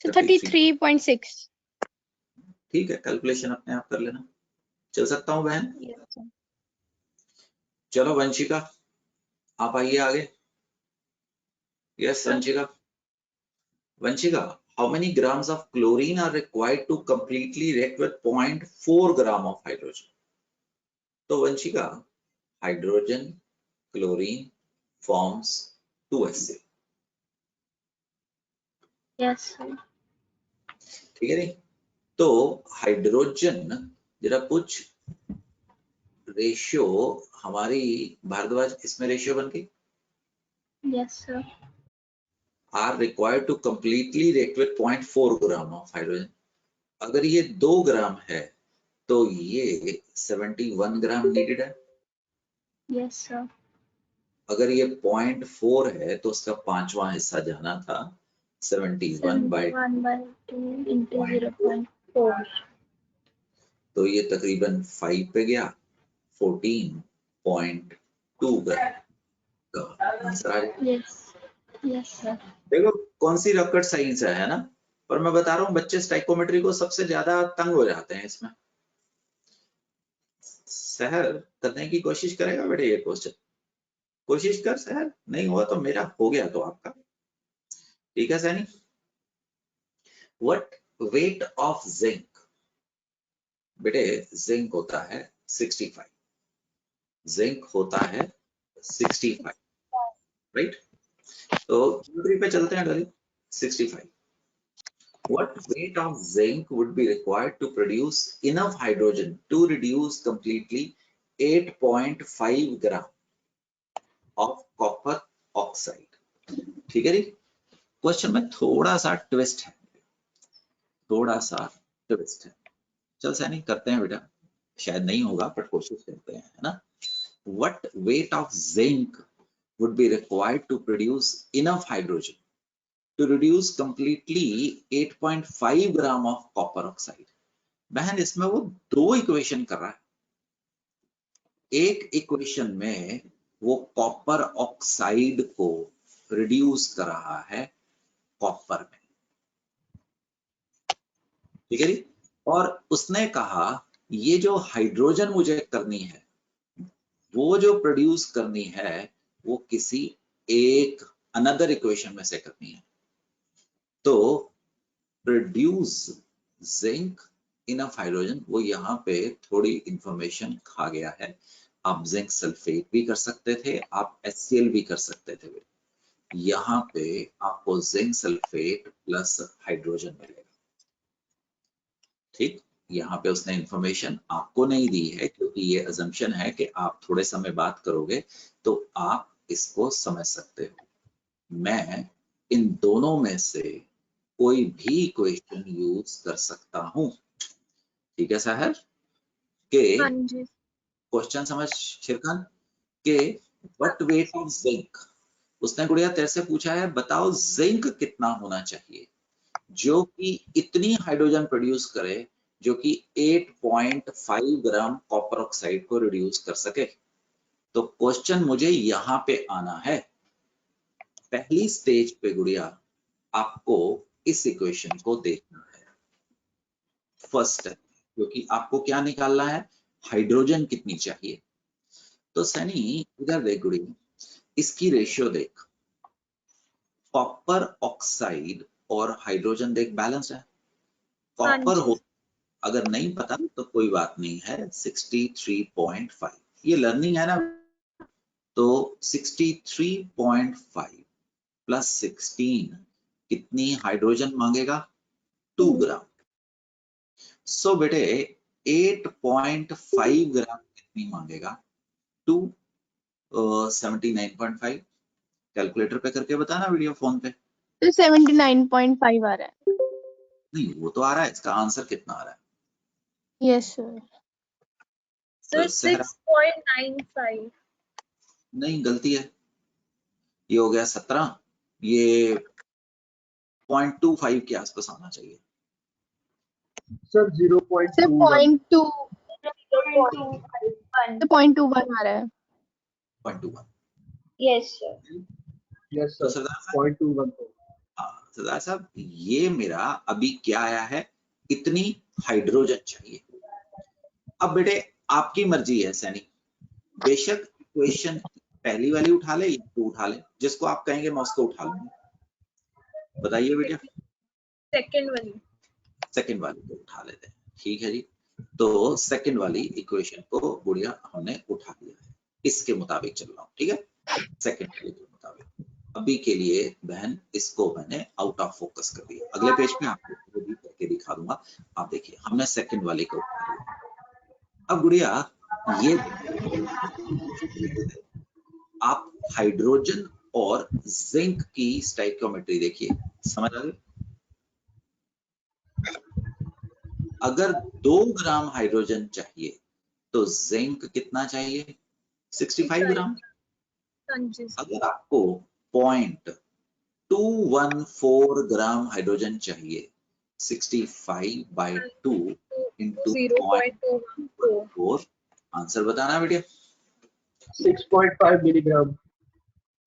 So 33। 33.6. ठीक है, कैलकुलेशन अपने आप कर लेना, चल सकता हूँ बहन। Yes, sir. चलो वंशिका, आप आइए आगे। Yes Vanshika. Vanshika, how many grams of chlorine are required to completely react with 0.4 gram of hydrogen? तो Vanshika, hydrogen chlorine forms 2HCl, yes sir. ठीक है नहीं? तो हाइड्रोजन, जरा कुछ रेशियो हमारी भारद्वाज, इसमें रेशियो बन गई, yes sir. Are required to completely react with 0.4 gram of hydrogen. अगर ये 2 ग्राम है तो ये 71 ग्राम नीडेड है। Yes sir. अगर ये 0.4 है तो उसका 5वां हिस्सा जाना था, 71/2 into 0.4। तो ये तकरीबन 5 पे गया, 14.2 ग्राम का आंसर आ गया। Yes yes sir. देखो कौन सी रॉकेट साइंस है ना, पर मैं बता रहा हूँ बच्चे स्टाइकोमेट्री को सबसे ज्यादा तंग हो जाते हैं इसमें। सहर करने की कोशिश करेगा बेटे ये क्वेश्चन, कोशिश कर सहर, नहीं हुआ तो मेरा हो गया तो आपका। ठीक है Saini. What weight of zinc, बेटे जिंक होता है 65, जिंक होता है 65, राइट। तो ज्योमेट्री पे चलते हैं डाली 65। What weight of zinc would be required to produce enough hydrogen to reduce completely 8.5 gram of copper oxide? ठीक है जी। क्वेश्चन में थोड़ा सा ट्विस्ट है, थोड़ा सा ट्विस्ट है। चल सैनिक करते हैं बेटा, शायद नहीं होगा पर कोशिश करते हैं, है ना। What weight of zinc would be required to produce enough hydrogen to reduce completely 8.5 gram of copper oxide? बहन इसमें वो दो इक्वेशन कर रहा है। एक इक्वेशन में वो कॉपर ऑक्साइड को रिड्यूस कर रहा है कॉपर में, ठीक है जी। और उसने कहा ये जो हाइड्रोजन मुझे करनी है, वो जो प्रोड्यूस करनी है वो किसी एक अनदर इक्वेशन में से करनी है। तो प्रोड्यूस जिंक इनफ हाइड्रोजन, वो यहाँ पे थोड़ी इंफॉर्मेशन खा गया है। आप जिंक सल्फेट भी कर सकते थे, आप HCl भी कर सकते थे। यहाँ पे आपको जिंक सल्फेट प्लस हाइड्रोजन मिलेगा, ठीक। यहाँ पे उसने इंफॉर्मेशन आपको नहीं दी है क्योंकि ये अजम्पशन है कि आप थोड़े समय बात करोगे तो आप इसको समझ सकते हो। मैं इन दोनों में से कोई भी इक्वेशन यूज कर सकता हूं, ठीक है साहब। के हाँ जी। क्वेश्चन समझ शिरखान के व्हाट वेट ऑफ जिंक, उसने गुड़िया तेरे से पूछा है बताओ जिंक कितना होना चाहिए जो कि इतनी हाइड्रोजन प्रोड्यूस करे जो कि 8.5 ग्राम कॉपर ऑक्साइड को रिड्यूस कर सके। तो क्वेश्चन मुझे यहां पे आना है, पहली स्टेज पे गुड़िया आपको इस इक्वेशन को देखना है फर्स्ट, क्योंकि आपको क्या निकालना है, हाइड्रोजन कितनी चाहिए। तो सनी इधर देख गुड़िया, इसकी रेशियो देख, कॉपर ऑक्साइड और हाइड्रोजन देख बैलेंस है। कॉपर हो अगर नहीं पता तो कोई बात नहीं है, 63.5 ये लर्निंग है ना। तो 63.5 प्लस 16 कितनी हाइड्रोजन मांगेगा, 2 ग्राम। सो बेटे 8.5 ग्राम कितनी मांगेगा, 79.5। कैलकुलेटर पे करके बताना वीडियो फोन पे। तो 79.5 आ रहा है। नहीं वो तो आ रहा है, इसका आंसर कितना आ रहा है। Yes sir. सर तो सहरा 6.95। नहीं, गलती है, ये हो गया 17, ये 0.25 के आसपास आना चाहिए। Sir 0.21 sir 0.2 0.21। 0.21 आ रहा है। 0.21। Yes sir. यस तो सर सरदार साहब, 0.21। हाँ सरदार साहब, ये मेरा अभी क्या आया है, इतनी हाइड्रोजन चाहिए। अब बेटे आपकी मर्जी है सैनी, बेशक इक्वेशन पहली वाली उठा ले या तो उठा ले, जिसको आप कहेंगे मैं उसको उठा लूंगा। बताइए बेटा। सेकंड वाली। सेकंड वाली को उठा लेते हैं, ठीक है जी। तो सेकंड वाली इक्वेशन को गुड़िया हमने उठा लिया है, इसके मुताबिक चल रहा हूँ, ठीक है। सेकंड वाली के मुताबिक अभी के लिए बहन इसको मैंने आउट ऑफ फोकस कर दिया, अगले पेज पे आपको वो भी करके दिखा दूंगा। आप देखिए हमने सेकंड वाले को उठा लिया। अब गुड़िया ये आप हाइड्रोजन और जिंक की स्टाइकियोमेट्री देखिए, समझ आ गई। अगर 2 ग्राम हाइड्रोजन चाहिए तो जिंक कितना चाहिए, 65 ग्राम। अगर आपको 0.214 ग्राम हाइड्रोजन चाहिए, 65/2 इंटू 0.214, आंसर बताना बेटा। 6.5 milligram.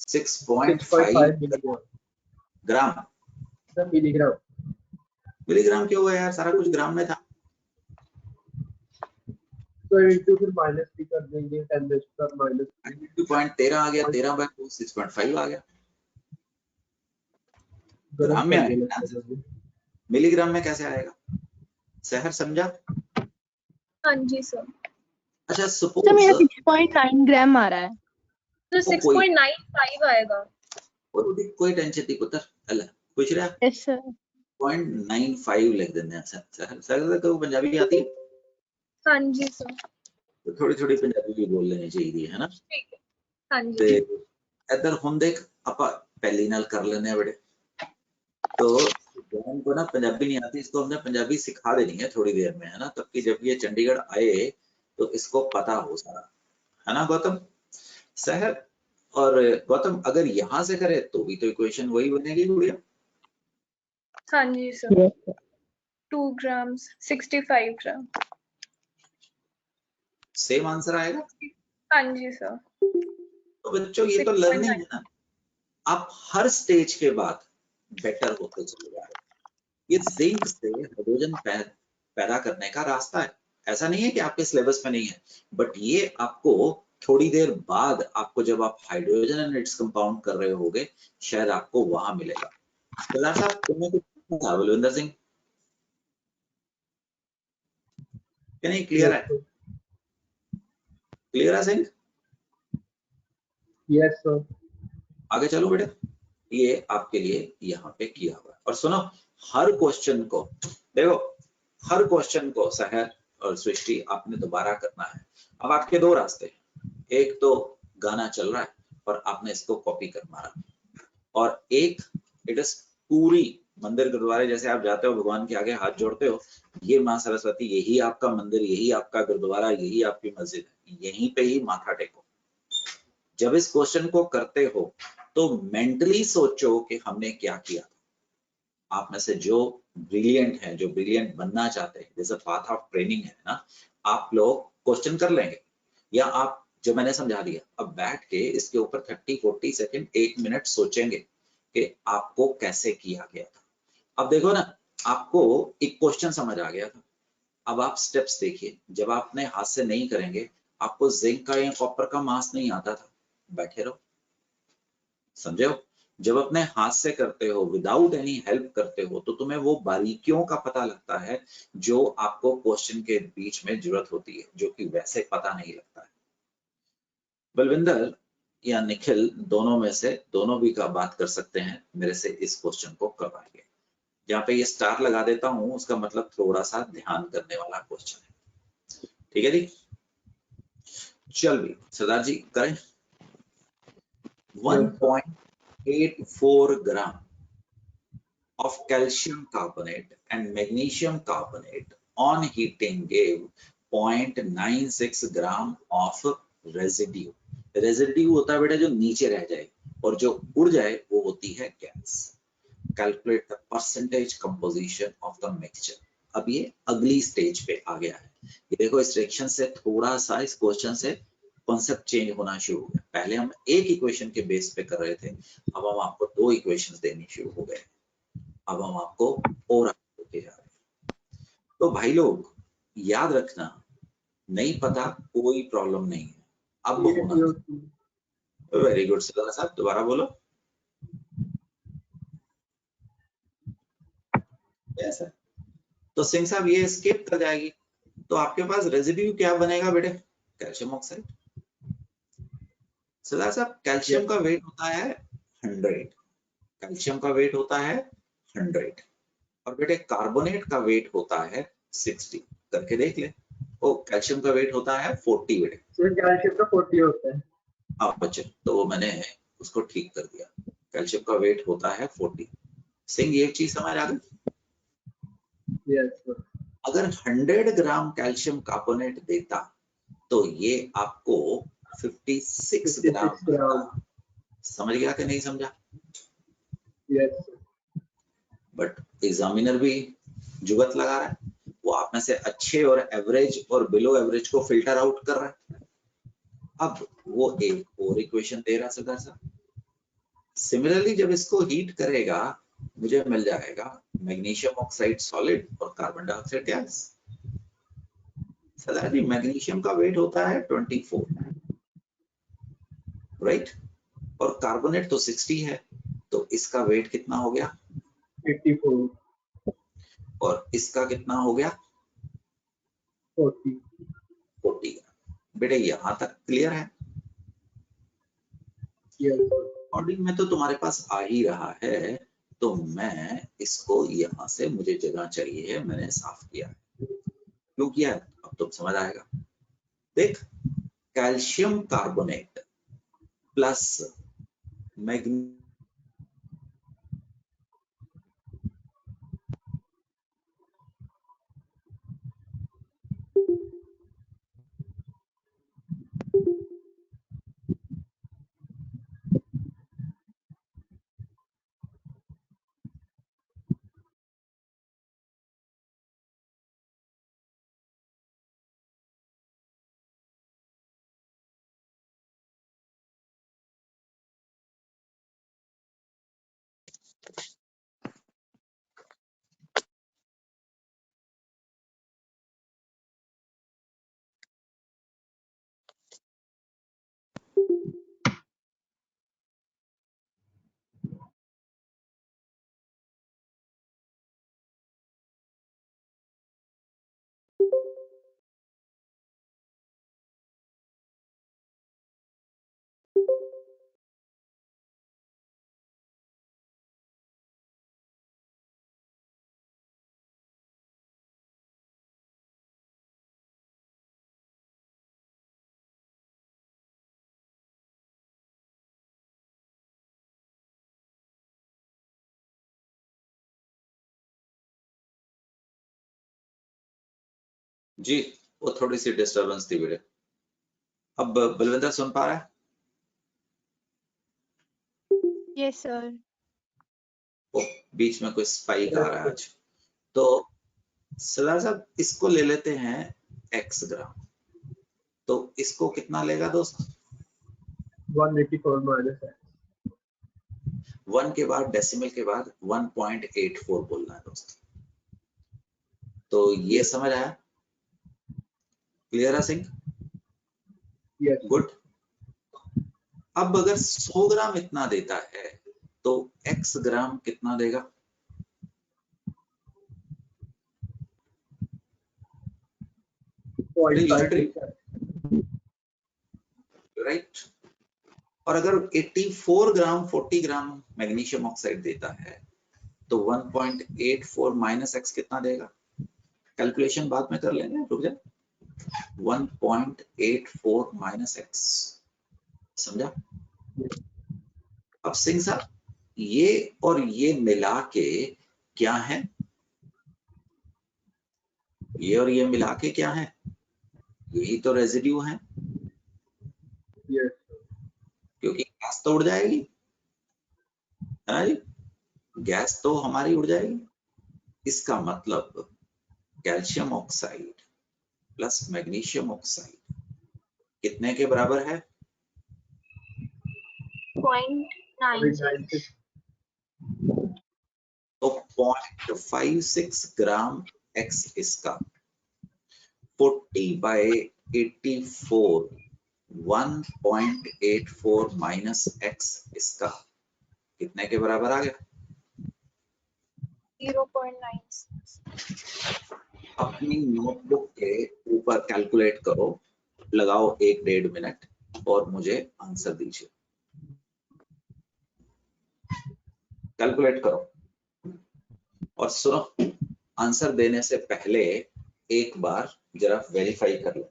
6.5 milligram gram. Sir, milligram. Milligram क्यों हुआ यार, सारा कुछ ग्राम में था। तो इंटू फिर माइनस भी कर देंगे, 10⁻⁻. 2.13 आ गया, 13/2 6.5 आ गया। ग्राम में आएगा ना, मिलीग्राम में कैसे आएगा? सहर समझा? हाँ जी सर। अच्छा सर मेरा सपोज 6.9 ग्राम आ रहा है। तो 6.95 आएगा। कोई टेंशन नहीं पुत्र, अल्लाह पूछ रहा यस सर। 0.95 लिख देते हैं। सहर को पंजाबी आती है हाँ जी सर। तो थोड़ी थोड़ी पंजाबी भी बोल लेनी चाहिए है ना। ठीक है। हाँ ਤੇ जी। इधर हुण देख ਆਪਾਂ पहली नाल कर लेने हैं बेटे। तो जैन को ना पंजाबी नहीं आती, इसको हमने पंजाबी सिखा देनी है थोड़ी देर में, है ना, तब कि जब ये चंडीगढ़ आए तो इसको पता हो सारा, है ना गौतम? सहर और गौतम अगर यहाँ से करे तो भी तो इक्वेशन वही बनेगी गुड़िया। हाँ जी सर। 2 grams 65 ग्राम। सेम आंसर आएगा। हाँ जी सर। तो बच्चों ये तो लर्निंग है ना, आप हर स्टेज के बाद बेटर होते चले जा रहे हैं। ये जिंक से हाइड्रोजन पैदा करने का रास्ता है, ऐसा नहीं है कि आपके सिलेबस में नहीं है, बट ये आपको थोड़ी देर बाद, आपको जब आप हाइड्रोजन एंड इट्स कंपाउंड कर रहे होगे शायद आपको वहां मिलेगा। सरदार साहब तुमने कुछ पूछा बलविंदर सिंह? क्या नहीं क्लियर है? क्लियर है सिंह? Yes sir. आगे चलो बेटे, ये आपके लिए यहाँ पे किया हुआ है। और सुनो, हर क्वेश्चन को देखो, हर क्वेश्चन को सहर और सृष्टि आपने दोबारा करना है। अब आपके दो रास्ते हैं, एक तो गाना चल रहा है और आपने इसको कॉपी कर मारा, और एक इट इज पूरी मंदिर गुरुद्वारे जैसे आप जाते हो भगवान के आगे हाथ जोड़ते हो, ये माँ सरस्वती यही आपका मंदिर, यही आपका गुरुद्वारा, यही आपकी मस्जिद है, यहीं पे ही माथा टेको। जब इस क्वेश्चन को करते हो तो मेंटली सोचो कि हमने क्या किया। आप में से जो ब्रिलियंट हैं, जो ब्रिलियंट बनना चाहते हैं, जैसे पाथ ऑफ ट्रेनिंग है ना, आप लोग क्वेश्चन कर लेंगे, या आप जो मैंने समझा दिया अब बैठ के इसके ऊपर 30-40 सेकंड 1 मिनट सोचेंगे कि आपको कैसे किया गया था। अब देखो ना, आपको एक क्वेश्चन समझ आ गया था, अब आप स्टेप्स देखिए। जब आप अपने हाथ से नहीं करेंगे, आपको जिंक का या कॉपर का मास नहीं आता था, बैठे रहो, समझे हो? जब अपने हाथ से करते हो, विदाउट एनी हेल्प करते हो, तो तुम्हें वो बारीकियों का पता लगता है जो आपको क्वेश्चन के बीच में जरूरत होती है, जो कि वैसे पता नहीं लगता है। बलविंदर या निखिल दोनों में से दोनों भी का बात कर सकते हैं मेरे से इस क्वेश्चन को करवाइए। जहाँ पे ये स्टार लगा देता हूं उसका मतलब थोड़ा सा ध्यान करने वाला क्वेश्चन है, ठीक है जी? चल भी सरदार जी करें। 1.84 gram of calcium carbonate and magnesium carbonate on heating gave 0.96 gram of residue. Residue होता है बेटा जो नीचे रह जाए, और जो उड़ जाए वो होती है gas. Calculate the percentage composition of the mixture. अब ये अगली स्टेज पे आ गया है। ये देखो इस रिएक्शन से थोड़ा सा इस क्वेश्चन से कॉन्सेप्ट चेंज होना शुरू हो गया। पहले हम एक इक्वेशन के बेस पे कर रहे थे, अब हम आपको दो इक्वेशंस देनी शुरू हो गए, अब हम आपको और आगे लेके जा रहे हैं। तो भाई लोग याद रखना, नहीं पता कोई प्रॉब्लम नहीं है, अब होना। वेरी गुड सरदार साहब, दोबारा बोलो। yes, तो सिंह साहब ये स्किप कर जाएगी, तो आपके पास रेजिड्यू क्या बनेगा बेटे? Calcium oxide. सरदार साहब कैल्शियम का वेट होता है 100, कैल्शियम का वेट होता है 100, और बेटे कार्बोनेट का वेट होता है 60। करके देख ले। ओ कैल्शियम का वेट होता है 40 बेटे। सर कैल्शियम का 40 होता है। हाँ बच्चे, तो मैंने उसको ठीक कर दिया, कैल्शियम का वेट होता है 40। सिंह ये चीज समझ आ गई? Yes sir. अगर 100 ग्राम कैल्शियम कार्बोनेट देता तो ये आपको 56 ग्राम देता। समझ गया कि नहीं समझा? Yes sir. बट एग्जामिनर भी जुगत लगा रहा है, वो आप में से अच्छे और एवरेज और बिलो एवरेज को फिल्टर आउट कर रहा है। अब वो एक और इक्वेशन दे रहा सरदार साहब। सिमिलरली जब इसको हीट करेगा मुझे मिल जाएगा मैग्नीशियम ऑक्साइड सॉलिड और कार्बन डाइऑक्साइड गैस। सरदार जी मैग्नीशियम का वेट होता है 24, राइट, और कार्बोनेट तो 60 है, तो इसका वेट कितना हो गया? 84, और इसका कितना हो गया 40. 40 ग्राम। बेटे यहाँ तक क्लियर है? Yes, sir. कोडिंग में तो तुम्हारे पास आ ही रहा है, तो मैं इसको यहाँ से, मुझे जगह चाहिए है, मैंने साफ किया है। क्यों किया है अब तुम समझ आएगा। देख, कैल्शियम कार्बोनेट प्लस मैग्नीशियम जी, वो थोड़ी सी डिस्टरबेंस थी बेटे। अब बलविंदर सुन पा रहा है? Yes, sir. ओ, बीच में कोई स्पाइक आ रहा है आज। तो सरदार साहब इसको ले लेते हैं x ग्राम, तो इसको कितना लेगा दोस्त? 184 minus X. 1 के बाद डेसिमल के बाद 1.84 बोलना है दोस्त। तो ये समझ आया? क्लियर है सिंह? Yes. गुड। अब अगर 100 ग्राम इतना देता है तो x ग्राम कितना देगा? राइट। और अगर 84 ग्राम 40 ग्राम मैग्नीशियम ऑक्साइड देता है तो 1.84 माइनस एक्स कितना देगा? कैलकुलेशन बाद में कर लेंगे, रुक जा। 1.84 माइनस एक्स, समझा? अब सिंह साहब ये और ये मिला के क्या है? ये और ये मिला के क्या है? यही तो रेजिड्यू है, Yes. क्योंकि गैस तो उड़ जाएगी, है ना जी? गैस तो हमारी उड़ जाएगी। इसका मतलब calcium oxide plus magnesium oxide कितने के बराबर है? 0.96. तो 0.56 ग्राम एक्स इसका, 40/84 1.84 माइनस एक्स इसका कितने के बराबर आ गया? 0.96. अपनी नोटबुक के ऊपर कैलकुलेट करो, लगाओ 1-1.5 मिनट और मुझे आंसर दीजिए। कैलकुलेट करो और सुनो, आंसर देने से पहले एक बार जरा वेरीफाई कर लो।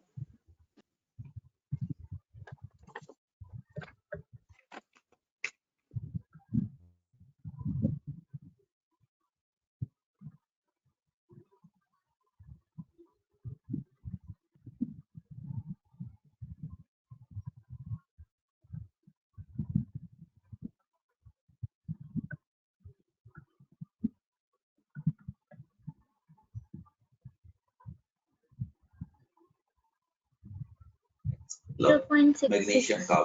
मैग्नीशियम 0.66. का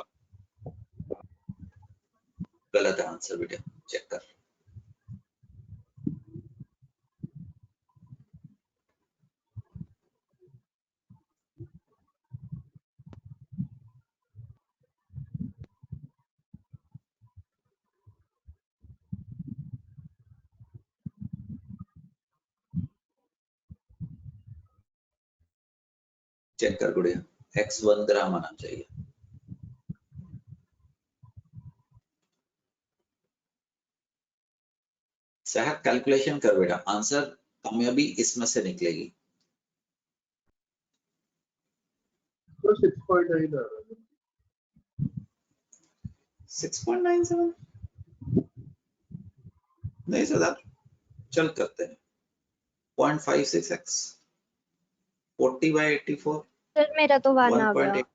गलत आंसर बेटा, चेक कर। चेक कर गुड़िया, x 1 ग्राम आना चाहिए। सहर कैलकुलेशन कर बेटा, आंसर कामयाबी इसमें से निकलेगी। तो 6.9 आ रहा है। 6.97 नहीं सरदार, चल करते हैं 0.56x 40/84। सर मेरा तो 1 आ गया। 1.8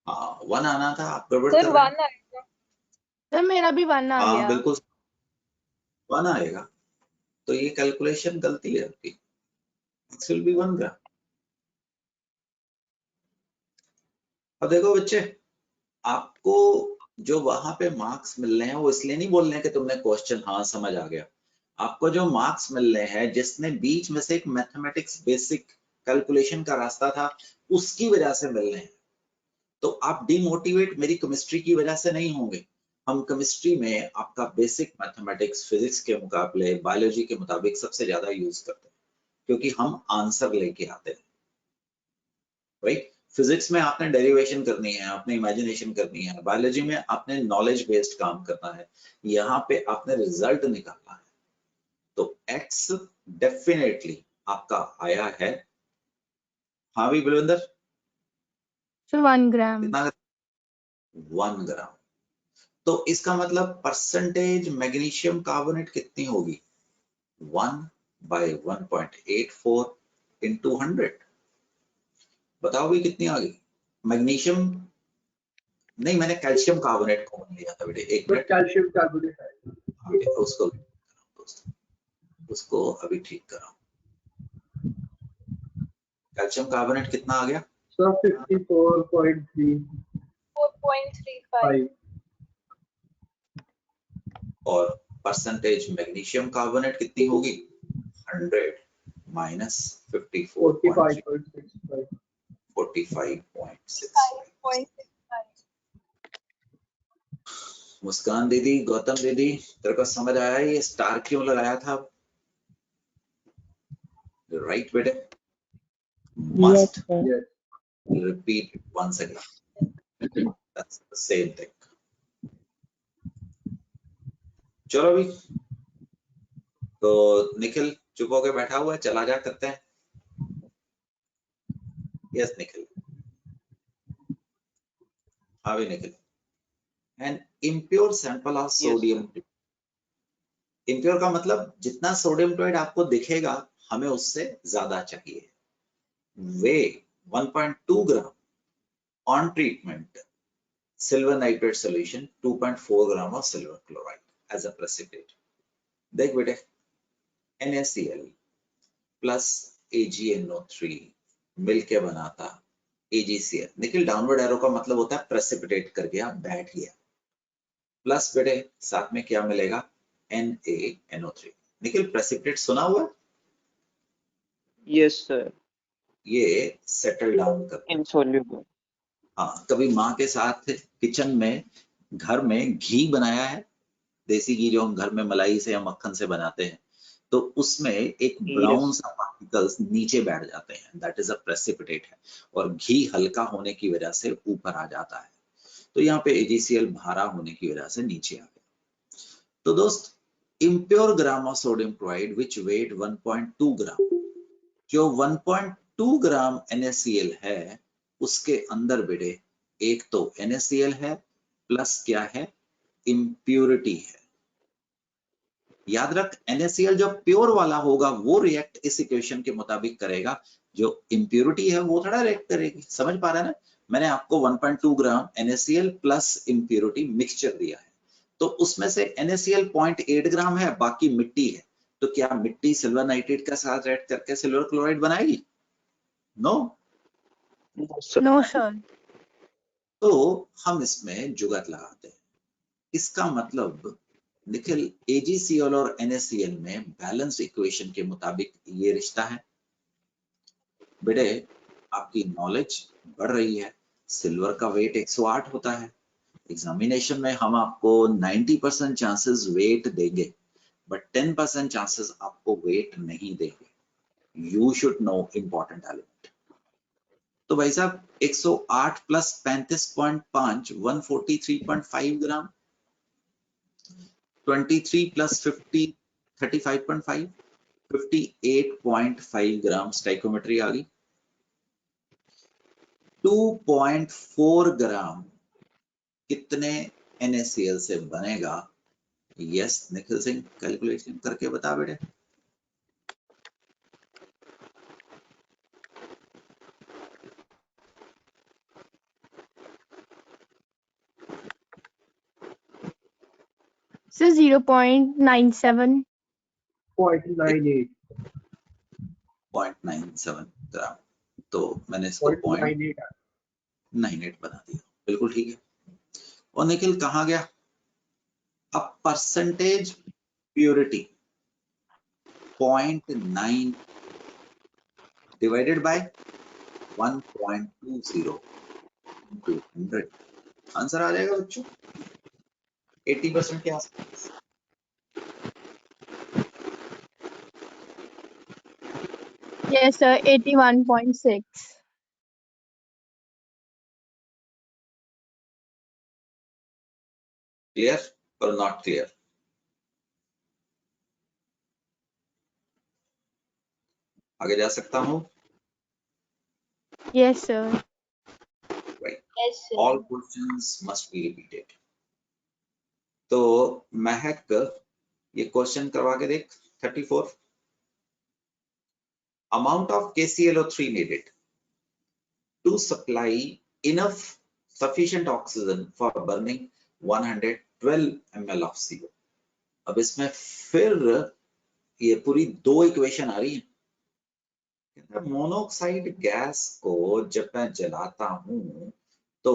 हाँ 1 आना था, आप गड़बड़ सर कर रहे हैं। 1 आएगा। सर मेरा भी 1 आ हाँ गया। बिल्कुल 1 आएगा, तो ये कैलकुलेशन गलती है आपकी। x will be 1 ग्राम। अब देखो बच्चे, आपको जो वहां पे मार्क्स मिल रहे हैं वो इसलिए नहीं बोल रहे हैं कि तुमने क्वेश्चन हाँ समझ आ गया। आपको जो मार्क्स मिल रहे हैं जिसने बीच में से एक मैथमेटिक्स बेसिक कैलकुलेशन का रास्ता था उसकी वजह से मिल रहे हैं। तो आप डिमोटिवेट मेरी केमिस्ट्री की वजह से नहीं होंगे। हम केमिस्ट्री में आपका बेसिक मैथमेटिक्स फिजिक्स के मुकाबले बायोलॉजी के मुताबिक सबसे ज्यादा यूज करते हैं, क्योंकि हम आंसर लेके आते हैं। राइट, फिजिक्स में आपने डेरिवेशन करनी है, आपने इमेजिनेशन करनी है, बायोलॉजी में आपने नॉलेज बेस्ड काम करना है, यहाँ पे आपने रिजल्ट निकालना है। तो एक्स डेफिनेटली आपका आया है। हाँ भी बलविंदर, सर 1 ग्राम। कितना? 1 ग्राम। तो इसका मतलब परसेंटेज मैग्नीशियम कार्बोनेट कितनी होगी? 1/1.84 into 100। बताओ भी कितनी आ गई? मैग्नीशियम नहीं, मैंने कैल्शियम कार्बोनेट कॉमन लिया था बेटे। एक तो मिनट, कैल्शियम कार्बोनेट है। बेटे उसको अभी ठीक कराओ। कैल्शियम कार्बोनेट कितना आ गया? सर 54.3 4.35। और परसेंटेज मैग्नीशियम कार्बोनेट कितनी होगी? 100 माइनस 54.3 45.65। 45.65। मुस्कान दीदी, गौतम दीदी, तेरे को समझ आया ये स्टार क्यों लगाया था? राइट बेटे, must Yes. repeat it once again. That's the same thing. चलो अभी तो निखिल चुप होके बैठा हुआ है, चला जा करते हैं। यस निखिल, हाँ भी Nikhil. And impure sample of sodium. Impure का मतलब जितना सोडियम क्लोराइड आपको दिखेगा हमें उससे ज्यादा चाहिए। वे 1.2 gram on treatment silver nitrate solution 2.4 gram of silver chloride as a precipitate. देख बेटे, NaCl प्लस AgNO3 मिलके बनाता AgCl। निकल डाउनवर्ड एरो का मतलब होता है प्रेसिपिटेट कर गया, बैठ गया। प्लस बेटे साथ में क्या मिलेगा? NaNO3। निकल प्रेसिपिटेट सुना हुआ? Yes sir. ये सेटल डाउन कर। इनसोल्यूबल। हाँ, कभी माँ के साथ किचन में घर में घी बनाया है? देसी घी जो हम घर में मलाई से या मक्खन से बनाते हैं, तो उसमें एक ब्राउन सा पार्टिकल्स नीचे बैठ जाते हैं, दैट इज अ प्रेसिपिटेट है। और घी हल्का होने की वजह से ऊपर आ जाता है, तो यहाँ पे AgCl भारा होने की वजह से नीचे आ गया। तो दोस्त, impure gram of sodium chloride which weight 1.2 gram, जो 1.2 ग्राम NaCl है उसके अंदर बेटे एक तो NaCl है प्लस क्या है? इम्प्योरिटी है। याद रख, NaCl जो प्योर वाला होगा वो रिएक्ट इस इक्वेशन के मुताबिक करेगा, जो इम्प्योरिटी है वो थोड़ा रिएक्ट करेगी। समझ पा रहे हैं ना? मैंने आपको 1.2 ग्राम NaCl प्लस इम्प्योरिटी मिक्सचर दिया है, तो उसमें से NaCl 0.8 ग्राम है, बाकी मिट्टी है। तो क्या मिट्टी सिल्वर नाइट्रेट के साथ रिएक्ट करके सिल्वर क्लोराइड बनाएगी? नो। No sir. तो हम इसमें जुगत लगाते हैं। इसका मतलब निखिल AgCl और NaCl में बैलेंस इक्वेशन के मुताबिक ये रिश्ता है। बेटे आपकी नॉलेज बढ़ रही है। सिल्वर का वेट 108 होता है। एग्जामिनेशन में हम आपको 90% चांसेस वेट देंगे, बट 10% चांसेस आपको वेट नहीं देंगे। You should know important element. तो भाई साहब 108 प्लस 35.5 143.5 ग्राम, 23 प्लस 50 35.5 58.5 ग्राम स्टाइकोमेट्री आ गई। 2.4 ग्राम कितने NaCl से बनेगा? यस निखिल सिंह, कैलकुलेशन करके बता बेटे। Sir, 0.97. 0.98. 0.97 ग्राम, तो मैंने इसको 0.98 बना दिया, बिल्कुल ठीक है। और निखिल कहाँ गया? अब percentage purity 0.9 divided by 1.20 into 100, answer आ जाएगा बच्चों 80% के आसपास। Yes, sir. 81.6. क्लियर और नॉट क्लियर? आगे जा सकता हूँ? Yes, sir. Right. Yes, sir. All questions must be repeated. तो महक ये क्वेश्चन करवा के देख 34। Amount of KClO3 needed to supply enough sufficient oxygen for burning 112 ml of CO। अब इसमें फिर ये पूरी दो इक्वेशन आ रही है। मोनोऑक्साइड गैस को जब मैं जलाता हूं तो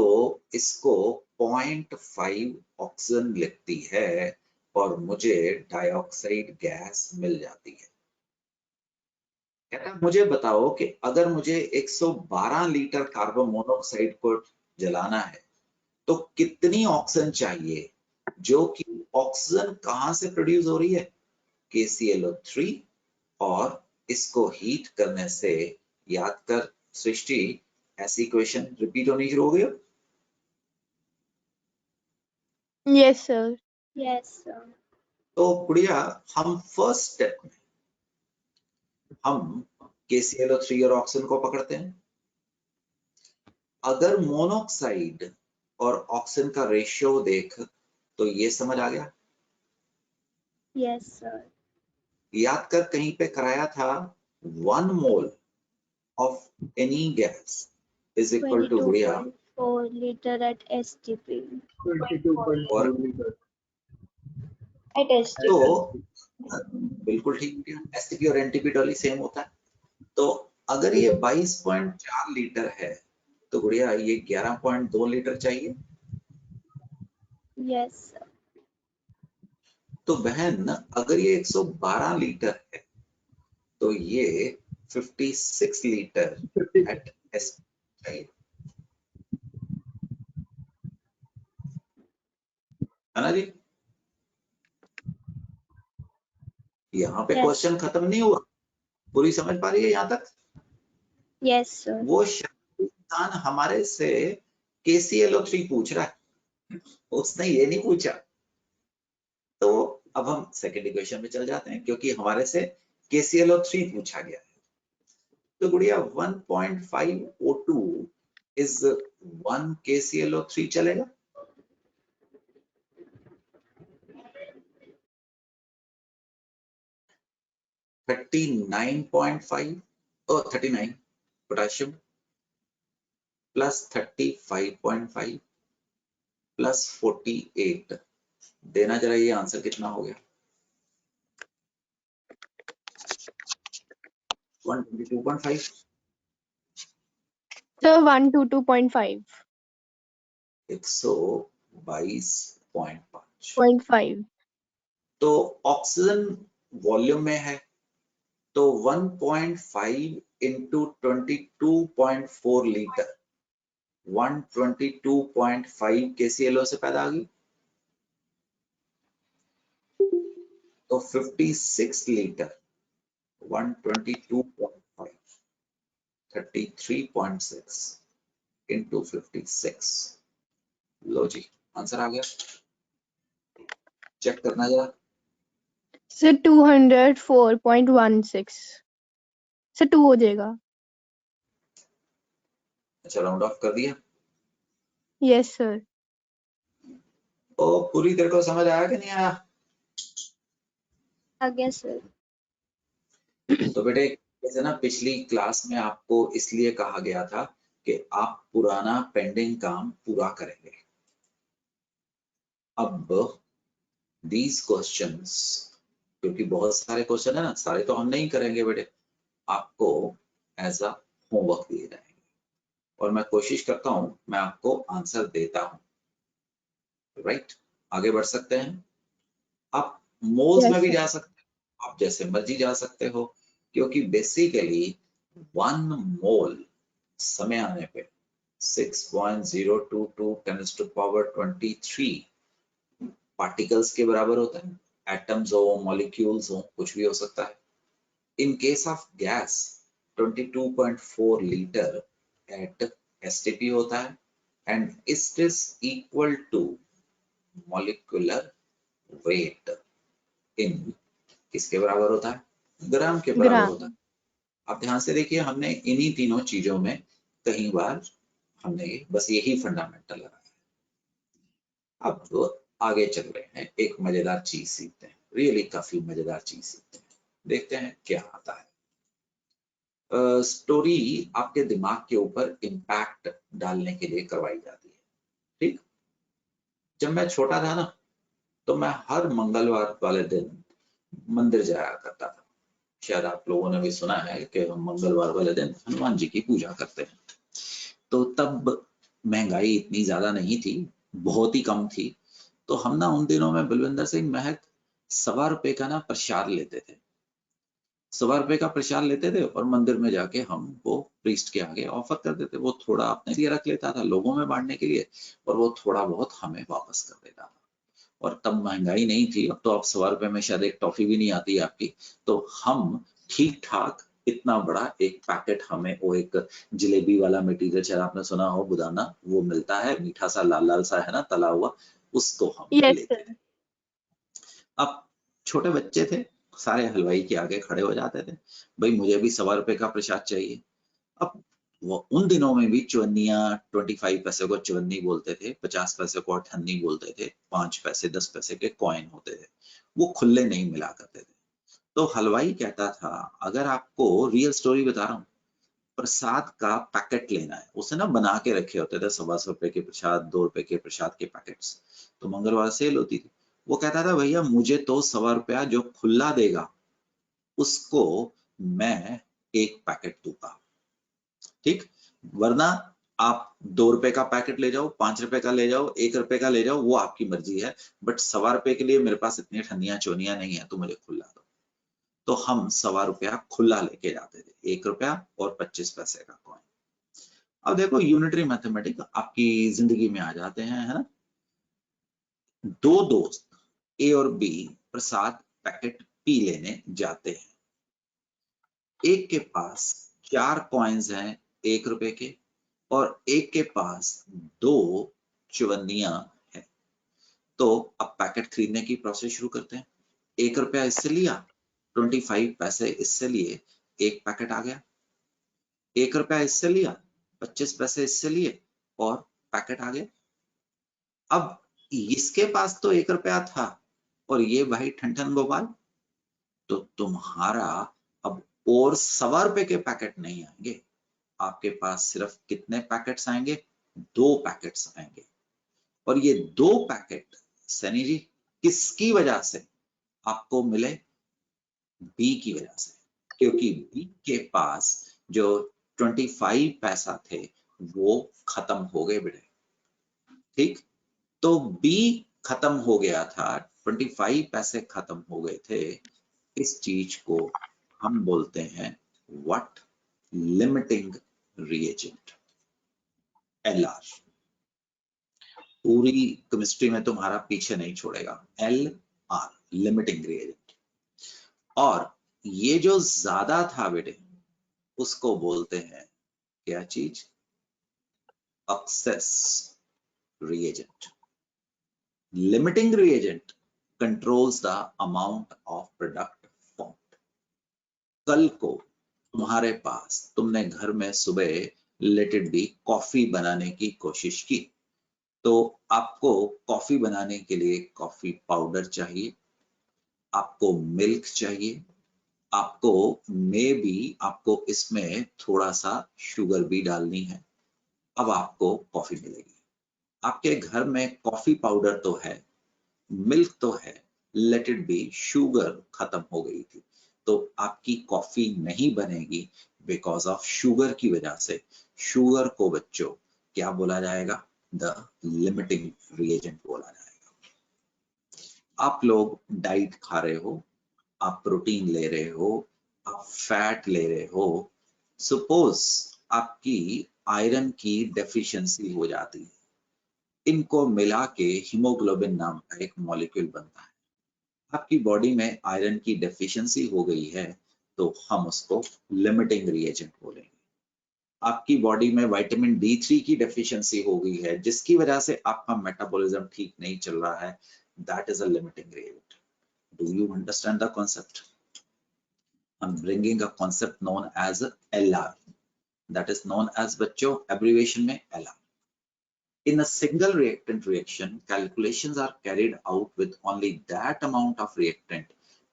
इसको 0.5 ऑक्सीजन लगती है और मुझे डाइऑक्साइड गैस मिल जाती है। कहता मुझे बताओ कि अगर मुझे 112 लीटर कार्बन मोनोऑक्साइड को जलाना है तो कितनी ऑक्सीजन चाहिए, जो कि ऑक्सीजन कहां से प्रोड्यूस हो रही है? KClO3, और इसको हीट करने से, याद कर सृष्टि, ऐसी इक्वेशन रिपीट होनी शुरू हो गई। Yes, sir. Yes, sir. तो गुड़िया हम फर्स्ट स्टेप में हम KClO3 और ऑक्सीजन को पकड़ते हैं। अगर मोनोऑक्साइड और ऑक्सीजन का रेशियो देख तो ये समझ आ गया। Yes, sir. याद कर कहीं पे कराया था 1 mole of any gas is equal to Gudiya 22.4 liter at STP. 22.4 liters. At STP. तो बिल्कुल ठीक है, एसटीपी और एनटीपी डॉली सेम होता है। तो अगर ये 22.4 लीटर है तो गुड़िया ये 11.2 लीटर चाहिए। Yes, sir. तो बहन अगर ये 112 लीटर है तो ये 56 लीटर 56. एट एस चाहिए, है ना जी? यहाँ पे Yes. क्वेश्चन खत्म नहीं हुआ, पूरी समझ पा रही है यहाँ तक? Yes, sir. वो इंसान हमारे से KClO3 पूछ रहा है, उसने ये नहीं पूछा। तो अब हम सेकंड इक्वेशन में चल जाते हैं क्योंकि हमारे से KClO3 पूछा गया है। तो गुड़िया 1.5 O2 is 1 KClO3 चलेगा? और 39 पोटेशियम प्लस 35.5 प्लस 48 देना, जरा ये आंसर कितना हो गया? 122.5। Sir, 122.5. 122.5। 0.5. तो ऑक्सीजन वॉल्यूम में है तो 1.5 इंटू 22.4 लीटर 122.5 KClO से पैदा आ गई। तो 56 लीटर 122.5 33.6 into 56। लो जी आंसर आ गया, चेक करना जरा। सर 204.16 सर 2 हो जाएगा। अच्छा राउंड ऑफ कर दिया। Yes sir. ओ पूरी तेरे को समझ आया कि नहीं आया? आ गया सर। तो बेटे जैसे ना पिछली क्लास में आपको इसलिए कहा गया था कि आप पुराना पेंडिंग काम पूरा करेंगे। अब दीज क्वेश्चंस, क्योंकि बहुत सारे क्वेश्चन है ना, सारे तो हम नहीं करेंगे बेटे, आपको एज अ होमवर्क दिए जाएंगे और मैं कोशिश करता हूं मैं आपको आंसर देता हूं। राइट, आगे बढ़ सकते हैं। आप मोल्स Yes, में भी sir. जा सकते हैं, आप जैसे मर्जी जा सकते हो, क्योंकि बेसिकली 1 मोल समय आने पे 6.022 10 to power 23 पार्टिकल्स के बराबर होता है। एटम्स हो, मॉलिक्यूल्स हो, कुछ भी हो सकता है। In case of gas 22.4 litre at STP होता है and it is equal to molecular weight in किसके बराबर होता है? ग्राम के बराबर ग्राम। होता है। आप ध्यान से देखिए, हमने इन्हीं तीनों चीजों में कई बार हमने बस यही फंडामेंटल लगाया। अब आगे चल रहे हैं, एक मजेदार चीज सीखते हैं, रियली काफी मजेदार चीज सीखते हैं, देखते हैं क्या आता है। स्टोरी आपके दिमाग के ऊपर इम्पैक्ट डालने के लिए करवाई जाती है। ठीक, जब मैं छोटा था ना तो मैं हर मंगलवार वाले दिन मंदिर जाया करता था। शायद आप लोगों ने भी सुना है कि हम मंगलवार वाले दिन हनुमान जी की पूजा करते हैं। तो तब महंगाई इतनी ज्यादा नहीं थी, बहुत ही कम थी। तो हम ना उन दिनों में बलविंदर सिंह महक ₹1.25 का ना प्रसाद लेते थे। ₹1.25 का प्रसाद लेते थे और मंदिर में जाके हम वो प्रीस्ट के आगे ऑफर कर देते। वो थोड़ा अपने लिए रख लेता था लोगों में बांटने के लिए और वो थोड़ा बहुत हमें वापस कर देता था। और तब महंगाई नहीं थी, अब तो आप ₹1.25 में शायद एक टॉफी भी नहीं आती है आपकी। तो हम ठीक ठाक इतना बड़ा एक पैकेट, हमें वो एक जलेबी वाला मटेरियल शायद आपने सुना हो, बुदाना, वो मिलता है मीठा सा लाल लाल सा है ना, तला हुआ, उसको हम Yes, लेते sir. थे। अब छोटे बच्चे थे, सारे हलवाई के आगे खड़े हो जाते थे, भाई मुझे भी ₹1.25 का प्रसाद चाहिए। अब वो उन दिनों में भी चवन्नियां 25 पैसे को चवन्नी बोलते थे, 50 पैसे को अठन्नी बोलते थे, 5 पैसे 10 पैसे के कॉइन होते थे, वो खुले नहीं मिला करते थे। तो हलवाई कहता था, अगर आपको रियल स्टोरी बता रहा हूँ, प्रसाद का पैकेट लेना है, उसे ना बना के रखे होते थे ₹1.25 के प्रसाद, ₹2 के प्रसाद के पैकेट्स। तो मंगलवार सेल होती थी। वो कहता था भैया मुझे तो ₹1.25 जो खुला देगा उसको मैं एक पैकेट दूंगा, ठीक, वरना आप ₹2 का पैकेट ले जाओ, ₹5 का ले जाओ, ₹1 का ले जाओ, वो आपकी मर्जी है, बट ₹1.25 के लिए मेरे पास इतनी ठंडियां चोनियां नहीं है, तो मुझे खुला दो। तो हम ₹1.25 खुला लेके जाते थे, ₹1 और 25 पैसे का कॉइन। अब देखो यूनिटरी मैथमेटिक्स आपकी जिंदगी में आ जाते हैं, है ना। दो दोस्त ए और बी प्रसाद पैकेट पी लेने जाते हैं। एक के पास 4 कॉइन्स हैं ₹1 के और एक के पास 2 चवन्नियां हैं। तो अब पैकेट खरीदने की प्रोसेस शुरू करते हैं। ₹1 इससे लिया, 25 पैसे इससे लिए, एक पैकेट आ गया। ₹1 इससे लिया, 25 पैसे इससे लिए और पैकेट आ गया। अब इसके पास तो ₹1 था और ये भाई ठन गोपाल, तो तुम्हारा अब और ₹1.25 के पैकेट नहीं आएंगे, आपके पास सिर्फ कितने पैकेट्स आएंगे? 2 पैकेट्स आएंगे। और ये 2 पैकेट सनी जी किसकी वजह से आपको मिले? बी की वजह से, क्योंकि बी के पास जो 25 पैसा थे वो खत्म हो गए बेटे। ठीक, तो बी खत्म हो गया था, 25 पैसे खत्म हो गए थे। इस चीज को हम बोलते हैं व्हाट? Limiting reagent, LR। पूरी केमिस्ट्री में तुम्हारा पीछे नहीं छोड़ेगा, LR, लिमिटिंग रिएजेंट। और ये जो ज्यादा था बेटे उसको बोलते हैं क्या चीज? Excess reagent. Limiting reagent controls the amount of product formed. कल को तुम्हारे पास, तुमने घर में सुबह लेट इट बी कॉफी बनाने की कोशिश की, तो आपको कॉफी बनाने के लिए कॉफी पाउडर चाहिए, आपको मिल्क चाहिए, आपको आपको इसमें थोड़ा सा शुगर भी डालनी है। अब आपको कॉफी मिलेगी। आपके घर में कॉफी पाउडर तो है, मिल्क तो है, लेट इट बी शुगर खत्म हो गई थी, तो आपकी कॉफी नहीं बनेगी बिकॉज ऑफ शुगर की वजह से। शुगर को बच्चों क्या बोला जाएगा? द लिमिटिंग रिएजेंट बोला जाएगा। आप लोग डाइट खा रहे हो, आप प्रोटीन ले रहे हो, आप फैट ले रहे हो, सपोज आपकी आयरन की डेफिशिएंसी हो जाती है, इनको मिला के हीमोग्लोबिन नाम का एक मॉलिक्यूल बनता है। आपकी बॉडी में आयरन की डेफिशिएंसी हो गई है तो हम उसको लिमिटिंग रिएजेंट बोलेंगे। आपकी बॉडी में विटामिन D3 की डेफिशिएंसी हो गई है जिसकी वजह से आपका मेटाबॉलिज्म ठीक नहीं चल रहा है, that is a limiting reagent. Do you understand the concept? I'm bringing a concept known as LR, that is known as बच्चों abbreviation में LR. In a single reactant reaction, calculations are carried out with only that amount of reactant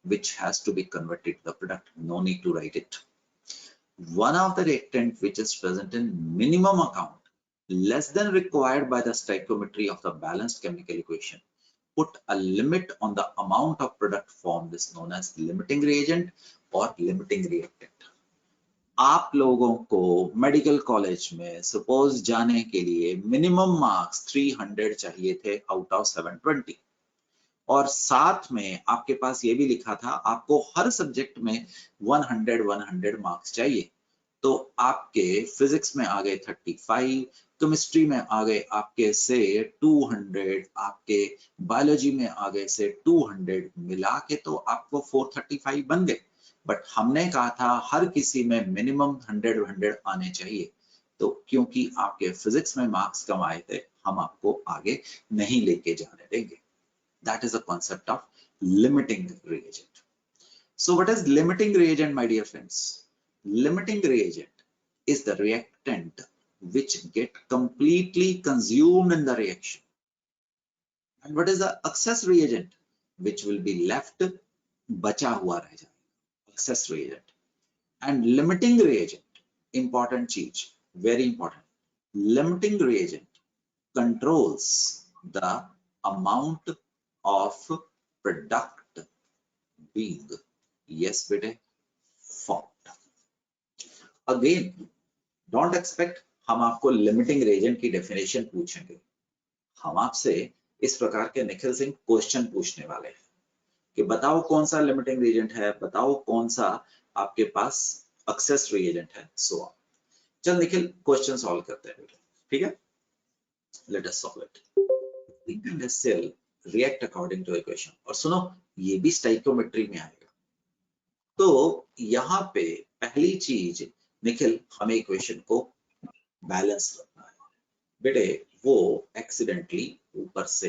which has to be converted to the product. No need to write it. One of the reactant which is present in minimum amount less than required by the stoichiometry of the balanced chemical equation put a limit on the amount of product formed is known as limiting reagent or limiting reactant. आप लोगों को medical college में suppose जाने के लिए minimum marks 300 चाहिए थे out of 720, और साथ में आपके पास ये भी लिखा था आपको हर सब्जेक्ट में 100 मार्क्स चाहिए, तो आपके फिजिक्स में आ गए 35, केमिस्ट्री में आ गए आपके से 200, आपके बायोलॉजी में आ गए से 200, मिला के तो आपको 435 बन गए। बट हमने कहा था हर किसी में मिनिमम 100 आने चाहिए, तो क्योंकि आपके फिजिक्स में मार्क्स कम आए थे हम आपको आगे नहीं लेके जाने देंगे। That is the concept of limiting reagent. So what is limiting reagent, my dear friends? Limiting reagent is the reactant which get completely consumed in the reaction. And what is the excess reagent? Which will be left बचा हुआ रह जाएगा, excess reagent. And limiting reagent, important चीज, very important. Limiting reagent controls the amount of product being, yes bete, formed. Again, don't expect हम आपको limiting Regent की definition पूछेंगे। हम आपसे इस प्रकार के निखिल सिंह क्वेश्चन पूछने वाले हैं कि बताओ कौन सा लिमिटिंग रेजेंट है, बताओ कौन सा आपके पास एक्सेस रिएजेंट है, सो ऑन। चल निखिल क्वेश्चन सॉल्व करते हैं, ठीक है? Let us solve it. zinc and HCl react according to equation, और सुनो ये भी स्टाइकियोमेट्री में आएगा। तो यहाँ पे पहली चीज निखिल हमें इक्वेशन को बैलेंस रखना है। बेटे वो एक्सीडेंटली ऊपर से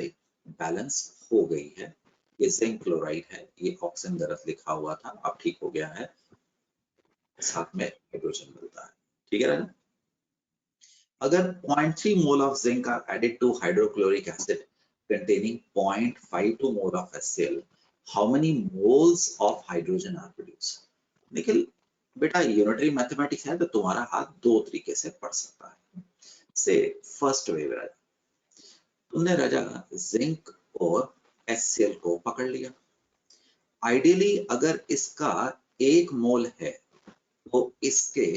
बैलेंस हो गई है, ये जिंक क्लोराइड है, ये ऑक्सीजन गलत लिखा हुआ था, अब ठीक हो गया है, साथ में हाइड्रोजन मिलता है, ठीक है राजा? अगर 0.3 mole of zinc are added to hydrochloric acid containing 0.52 mole of HCl, how many moles of hydrogen are produced? Nikhil बेटा यूनिटरी मैथमेटिक्स है तो तुम्हारा हाथ दो तरीके से पढ़ सकता है। से फर्स्ट वे राजा, तुमने राजा जिंक और HCl को पकड़ लिया। आइडियली अगर इसका 1 मोल है तो इसके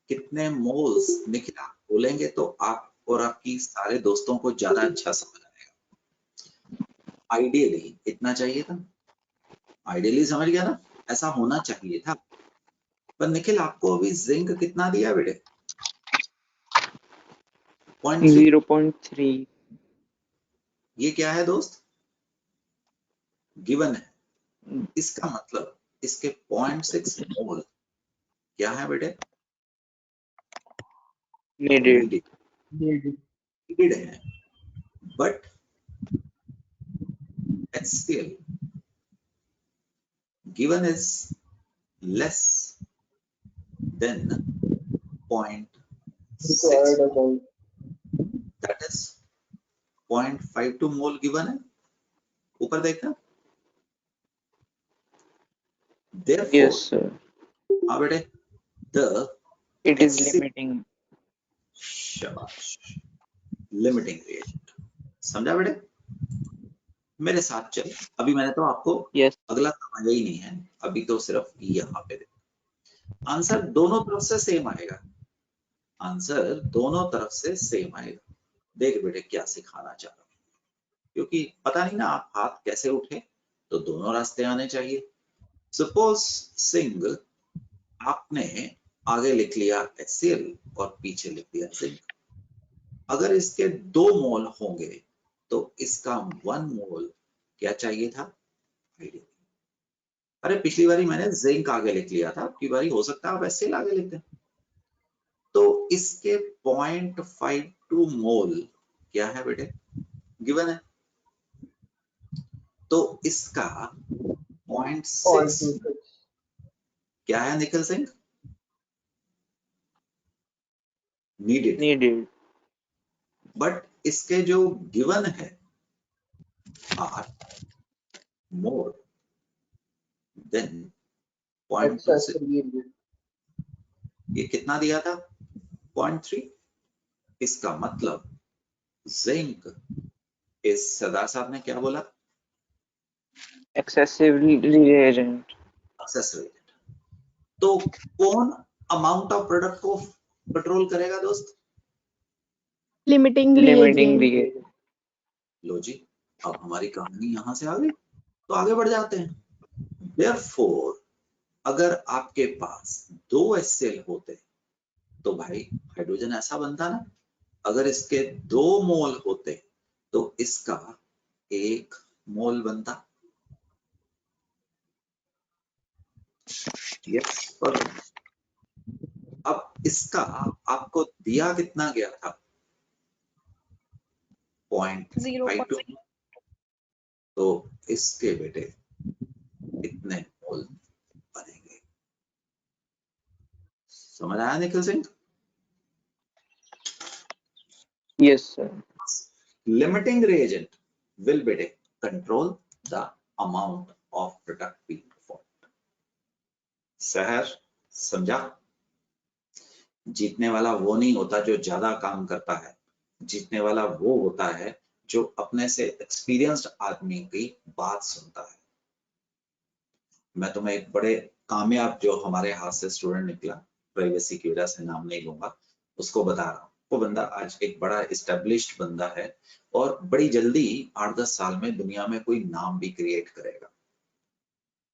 कितने मोल्स निखिल आप बोलेंगे तो आप और आपकी सारे दोस्तों को ज्यादा अच्छा समझ आएगा। आइडियली इतना चाहिए था, आइडियली समझ गया ना, ऐसा होना चाहिए था। पर निखिल आपको अभी जिंक कितना दिया बेटे? 0.3। ये क्या है दोस्त? गिवन है। इसका मतलब इसके 0.6 मोल क्या है बेटे? needed, needed है, but HCl given is less than 0.6, that is 0.52 mole given है, ऊपर देखना। Therefore, yes sir, हाँ बेटे, the it is HCl limiting, शाबाश, लिमिटिंग रिएजेंट, समझा बेटे? मेरे साथ चल, अभी मैंने तो आपको yes, अगला समझा ही नहीं है, अभी तो सिर्फ यहाँ पे आंसर दोनों तरफ से सेम आएगा, आंसर दोनों तरफ से सेम आएगा। देख बेटे क्या सिखाना चाह रहा हूं, क्योंकि पता नहीं ना आप हाथ कैसे उठे, तो दोनों रास्ते आने चाहिए। सपोज सिंह आपने आगे लिख लिया HCl और पीछे लिख दिया जिंक, अगर इसके 2 मोल होंगे तो इसका 1 मोल क्या चाहिए था? हाइड्रोजन। अरे पिछली बारी मैंने जिंक आगे लिख लिया था, अबकी बारी हो सकता है आप HCl आगे लिख दें, तो इसके 0.52 मोल क्या है बेटे? गिवन है, तो इसका 0.6 क्या है निखिल सिंह? नीडेड, बट इसके जो गिवन है आर मोर देन 0.26, ये कितना दिया था? 0.3। इसका मतलब जिंक इस सरदार साहब ने क्या बोला? excessive reagent, excess rate. तो कौन अमाउंट ऑफ प्रोडक्ट को कंट्रोल करेगा दोस्त? Limiting limiting reagent. reagent, लो जी, अब हमारी कहानी यहां से आ गई, तो आगे बढ़ जाते हैं। Therefore, अगर आपके पास 2 HCl होते तो भाई हाइड्रोजन ऐसा बनता ना, अगर इसके 2 मोल होते तो इसका 1 मोल बनता। यस, पर अब इसका आपको दिया कितना गया था? 0.52, तो इसके बेटे इतने मोल बनेंगे। समझ आया Nikhil Singh? yes sir, Limiting reagent will better control the amount of product being performed. सहर समझा? जीतने वाला वो नहीं होता जो ज्यादा काम करता है, जीतने वाला वो होता है जो अपने से एक्सपीरियंस्ड आदमी की बात सुनता है। मैं तुम्हें एक बड़े कामयाब जो हमारे हाथ से स्टूडेंट निकला, प्राइवेसी की वजह से नाम नहीं लूंगा, उसको बता रहा हूँ। वो बंदा आज एक बड़ा एस्टेब्लिश्ड बंदा है और बड़ी जल्दी 8-10 साल में दुनिया में कोई नाम भी क्रिएट करेगा।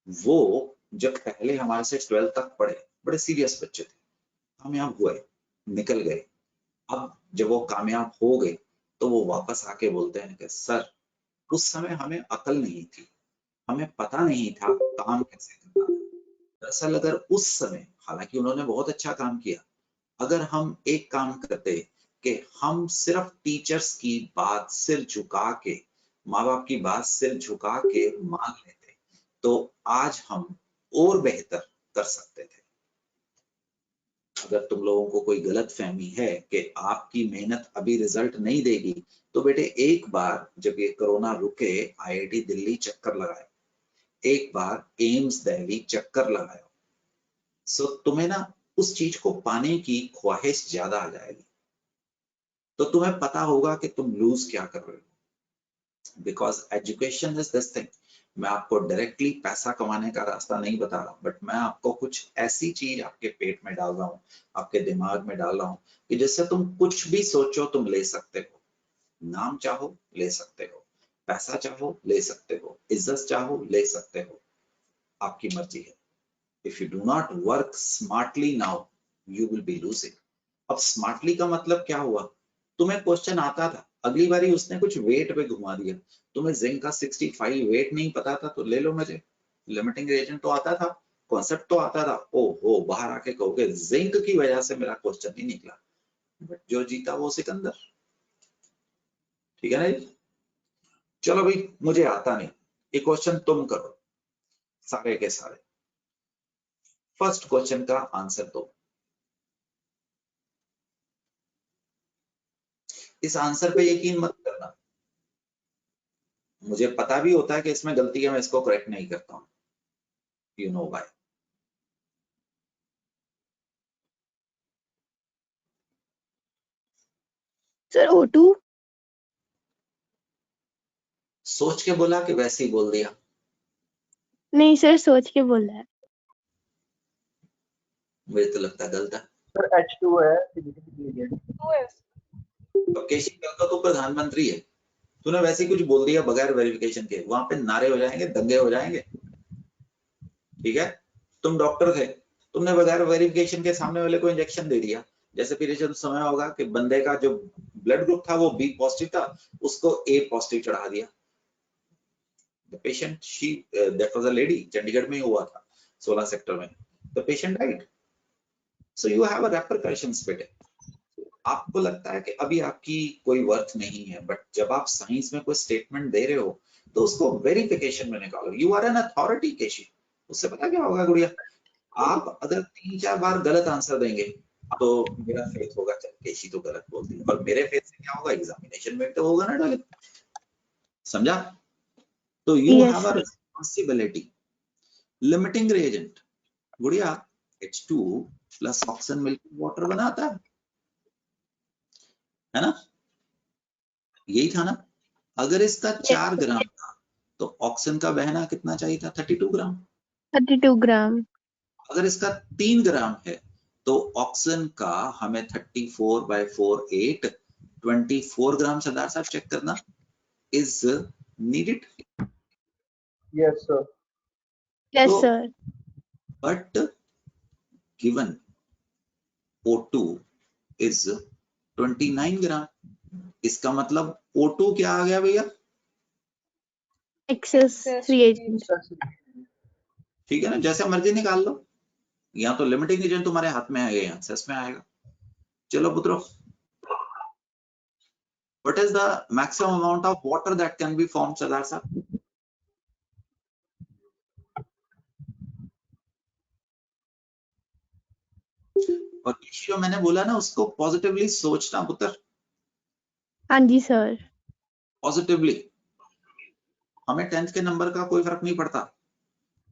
वो जब पहले हमारे से 12th तक पढ़े, बड़े सीरियस बच्चे थे, कामयाब हुए, निकल गए। अब जब वो कामयाब हो गए तो वो वापस आके बोलते हैं कि सर उस समय हमें अकल नहीं थी, हमें पता नहीं था काम कैसे करना था। दरअसल अगर उस समय, हालांकि उन्होंने बहुत अच्छा काम किया, अगर हम एक काम करते कि हम सिर्फ टीचर्स की बात सिर झुका के, माँ बाप की बात सिर झुका के मान लेते, तो आज हम और बेहतर कर सकते थे। अगर तुम लोगों को कोई गलत फहमी है कि आपकी मेहनत अभी रिजल्ट नहीं देगी, तो बेटे एक बार जब ये कोरोना रुके, IIT दिल्ली चक्कर लगाए, एक बार एम्स दिल्ली चक्कर लगाए, सो तुम्हें ना उस चीज को पाने की ख्वाहिश ज्यादा आ जाएगी, तो तुम्हें पता होगा कि तुम लूज क्या कर रहे हो। Because education is this thing. मैं आपको डायरेक्टली पैसा कमाने का रास्ता नहीं बता रहा, बट मैं आपको कुछ ऐसी चीज आपके पेट में डाल रहा हूँ, आपके दिमाग में डाल रहा हूँ कि जिससे तुम कुछ भी सोचो तुम ले सकते हो। नाम चाहो ले सकते हो, पैसा चाहो ले सकते हो, इज्जत चाहो ले सकते हो, आपकी मर्जी है। If you do not work smartly now, you will be losing. अब स्मार्टली का मतलब क्या हुआ? तुम्हें क्वेश्चन आता था, अगली बारी उसने कुछ वेट पे घुमा दिया, तुम्हें जिंक का 65 वेट नहीं पता था तो ले लो मजे। लिमिटिंग रिएजेंट तो आता था, कॉन्सेप्ट तो आता था, ओहो बाहर आके कहोगे जिंक की वजह से मेरा क्वेश्चन नहीं निकला। बट जो जीता वो सिकंदर। ठीक है ना जी? चलो भाई, मुझे आता नहीं, ये क्वेश्चन तुम करो सारे के सारे। फर्स्ट क्वेश्चन का आंसर दो। इस आंसर पे यकीन मत करना, मुझे पता भी होता है कि इसमें गलती है, मैं इसको करेक्ट नहीं करता हूं। You know why? Sir O2। सोच के बोला कि वैसे ही बोल दिया? नहीं सर, सोच के बोल रहा है। मुझे तो लगता है गलत है। सर H2 है significant gradient। तो केशी कल का तो प्रधानमंत्री है, तूने वैसे ही कुछ बोल दिया बगैर वेरिफिकेशन के, वहां पे नारे हो जाएंगे, दंगे हो जाएंगे। ठीक है? तुम डॉक्टर थे, तुमने बगैर वेरिफिकेशन के सामने वाले को इंजेक्शन दे दिया। जैसे पीछे समय होगा कि बंदे का जो ब्लड ग्रुप था वो बी पॉजिटिव था, उसको ए पॉजिटिव चढ़ा दिया। The patient, she that was a lady, Chandigarh में ही हुआ था 16 सेक्टर में। The patient died. So you have a repercussions बेटे। आपको लगता है कि अभी आपकी कोई वर्थ नहीं है, बट जब आप साइंस में कोई स्टेटमेंट दे रहे हो तो उसको वेरिफिकेशन में निकालो। यू आर एन अथॉरिटी केशी। उससे पता क्या होगा गुड़िया, आप अगर 3-4 बार गलत आंसर देंगे तो मेरा फेथ होगा, चल केशी तो गलत बोलती है, और मेरे फेथ से क्या होगा, एग्जामिनेशन में तो होगा ना डॉली। समझा? तो you Yes, have a sir. Responsibility. Limiting reagent गुड़िया, H2 प्लस ऑक्सीजन मिलकर वाटर बनाता है ना? यही था ना? अगर इसका 4 ग्राम था तो ऑक्सीजन का बहना कितना चाहिए था? 32 ग्राम। 32 ग्राम। अगर इसका 3 ग्राम है तो ऑक्सीजन का हमें 34/4 8 24 ग्राम सरदार साहब चेक करना is needed. Yes sir। Yes, तो sir. But given O2 is 29 ग्राम, इसका मतलब O2 क्या आ गया भैया? Excess reagent. ठीक है ना? जैसे मर्जी निकाल लो, या तो लिमिटिंग एजेंट तुम्हारे हाथ में आएगा या एक्सेस में आएगा। चलो पुत्रो, what is the maximum amount of water that can be formed, सरदार साहब? और जो मैंने बोला ना, उसको पॉजिटिवली सोचना पुत्र, हाँ जी सर। पॉजिटिवली। हमें 10th के नंबर का कोई फर्क नहीं पड़ता,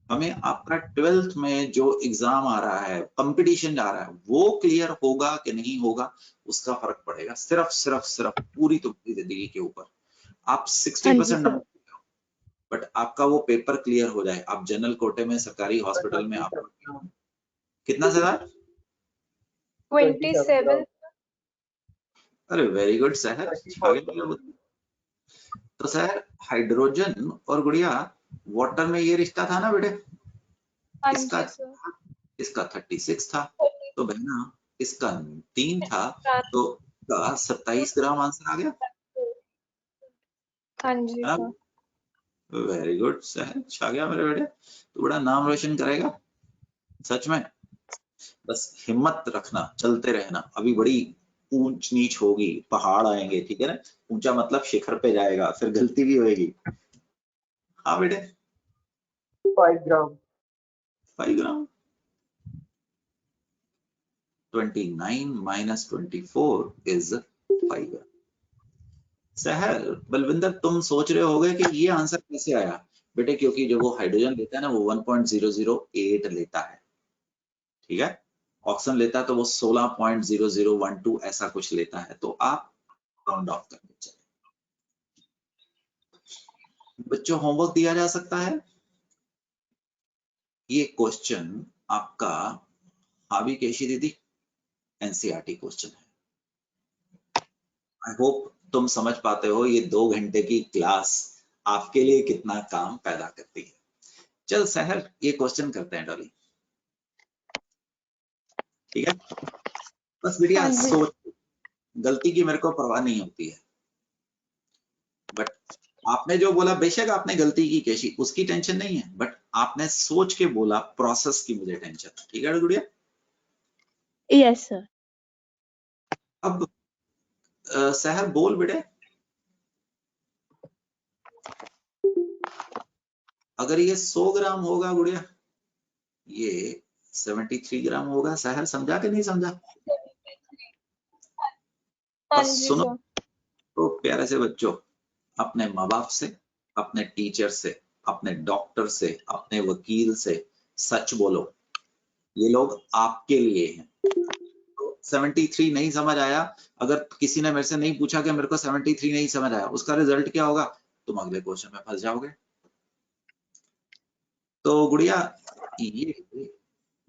हमें आपका 12th में जो एग्जाम आ रहा है, कंपटीशन जा रहा है, वो क्लियर होगा कि नहीं होगा उसका फर्क पड़ेगा। सिर्फ पूरी तुम्हारी जिंदगी के ऊपर। आप 60% नंबर, बट आपका वो पेपर क्लियर हो जाए, आप जनरल कोटे में सरकारी हॉस्पिटल में आप कितना सर? 27। अरे वेरी गुड सर, तो सर हाइड्रोजन और गुड़िया वाटर में ये रिश्ता था ना बेटे? इसका 36 था, तो बहना इसका 3 था, तो 27 ग्राम आंसर आ गया। हाँ जी सर। वेरी गुड सर, छा गया मेरे बेटे, तो बड़ा नाम रोशन करेगा सच में। बस हिम्मत रखना, चलते रहना। अभी बड़ी ऊंच नीच होगी, पहाड़ आएंगे, ठीक है ना? ऊंचा मतलब शिखर पे जाएगा, फिर गलती भी होगी। हाँ बेटे, 5 ग्राम। 5 ग्राम। 29 minus 24 is 5 ग्राम। सहर, बलविंदर, तुम सोच रहे होगे कि ये आंसर कैसे आया बेटे, क्योंकि जो वो हाइड्रोजन लेता है ना वो 1.008 लेता है, ठीक है? ऑक्सीजन लेता है तो वो 16.0012 ऐसा कुछ लेता है, तो आप राउंड ऑफ करके चले। बच्चों, होमवर्क दिया जा सकता है। ये क्वेश्चन आपका, हावी केशी दीदी, एनसीईआरटी क्वेश्चन है। आई होप तुम समझ पाते हो ये 2 घंटे की क्लास आपके लिए कितना काम पैदा करती है। चल सहर, ये क्वेश्चन करते हैं डॉली, ठीक है? बस बेटिया सोच, गलती की मेरे को परवाह नहीं होती है, बट आपने जो बोला, बेशक आपने गलती की केशी, उसकी टेंशन नहीं है, बट आपने सोच के बोला, प्रोसेस की मुझे टेंशन है, ठीक है गुड़िया? Yes, sir. अब सहर बोल बेटे, अगर ये 100 ग्राम होगा गुड़िया, ये 73 ग्राम होगा। सहर समझा कि नहीं समझा? हाँ बस जी सुनो सर। तो प्यारे से बच्चों, अपने माँ बाप से, अपने टीचर से, अपने डॉक्टर से, अपने वकील से सच बोलो। ये लोग आपके लिए हैं। तो 73 नहीं समझ आया, अगर किसी ने मेरे से नहीं पूछा कि मेरे को 73 नहीं समझ आया, उसका रिजल्ट क्या होगा? तुम अगले क्वेश्चन में फंस जाओगे। तो गुड़िया ये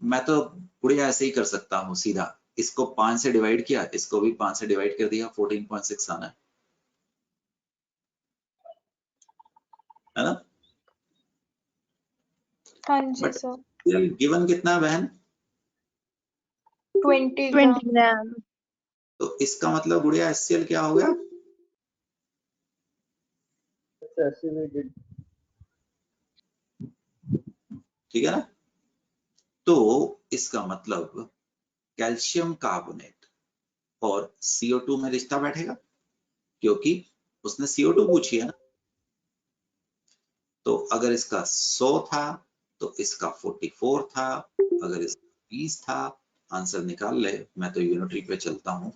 मैं तो गुड़िया ऐसे ही कर सकता हूँ सीधा, इसको 5 से डिवाइड किया, इसको भी 5 से डिवाइड कर दिया, 14.6 आना है ना? हाँ जी बट सर। गिवन कितना है बहन? 20 ग्राम। 20 ग्राम। तो इसका मतलब गुड़िया HCl क्या हो गया? Saturated. ठीक है ना? तो इसका मतलब कैल्शियम कार्बोनेट और CO2 में रिश्ता बैठेगा, क्योंकि उसने CO2 पूछी है ना। तो अगर इसका 100 था तो इसका 44 था, अगर इसका 20 था, आंसर निकाल ले। मैं तो यूनिटरी पे चलता हूँ,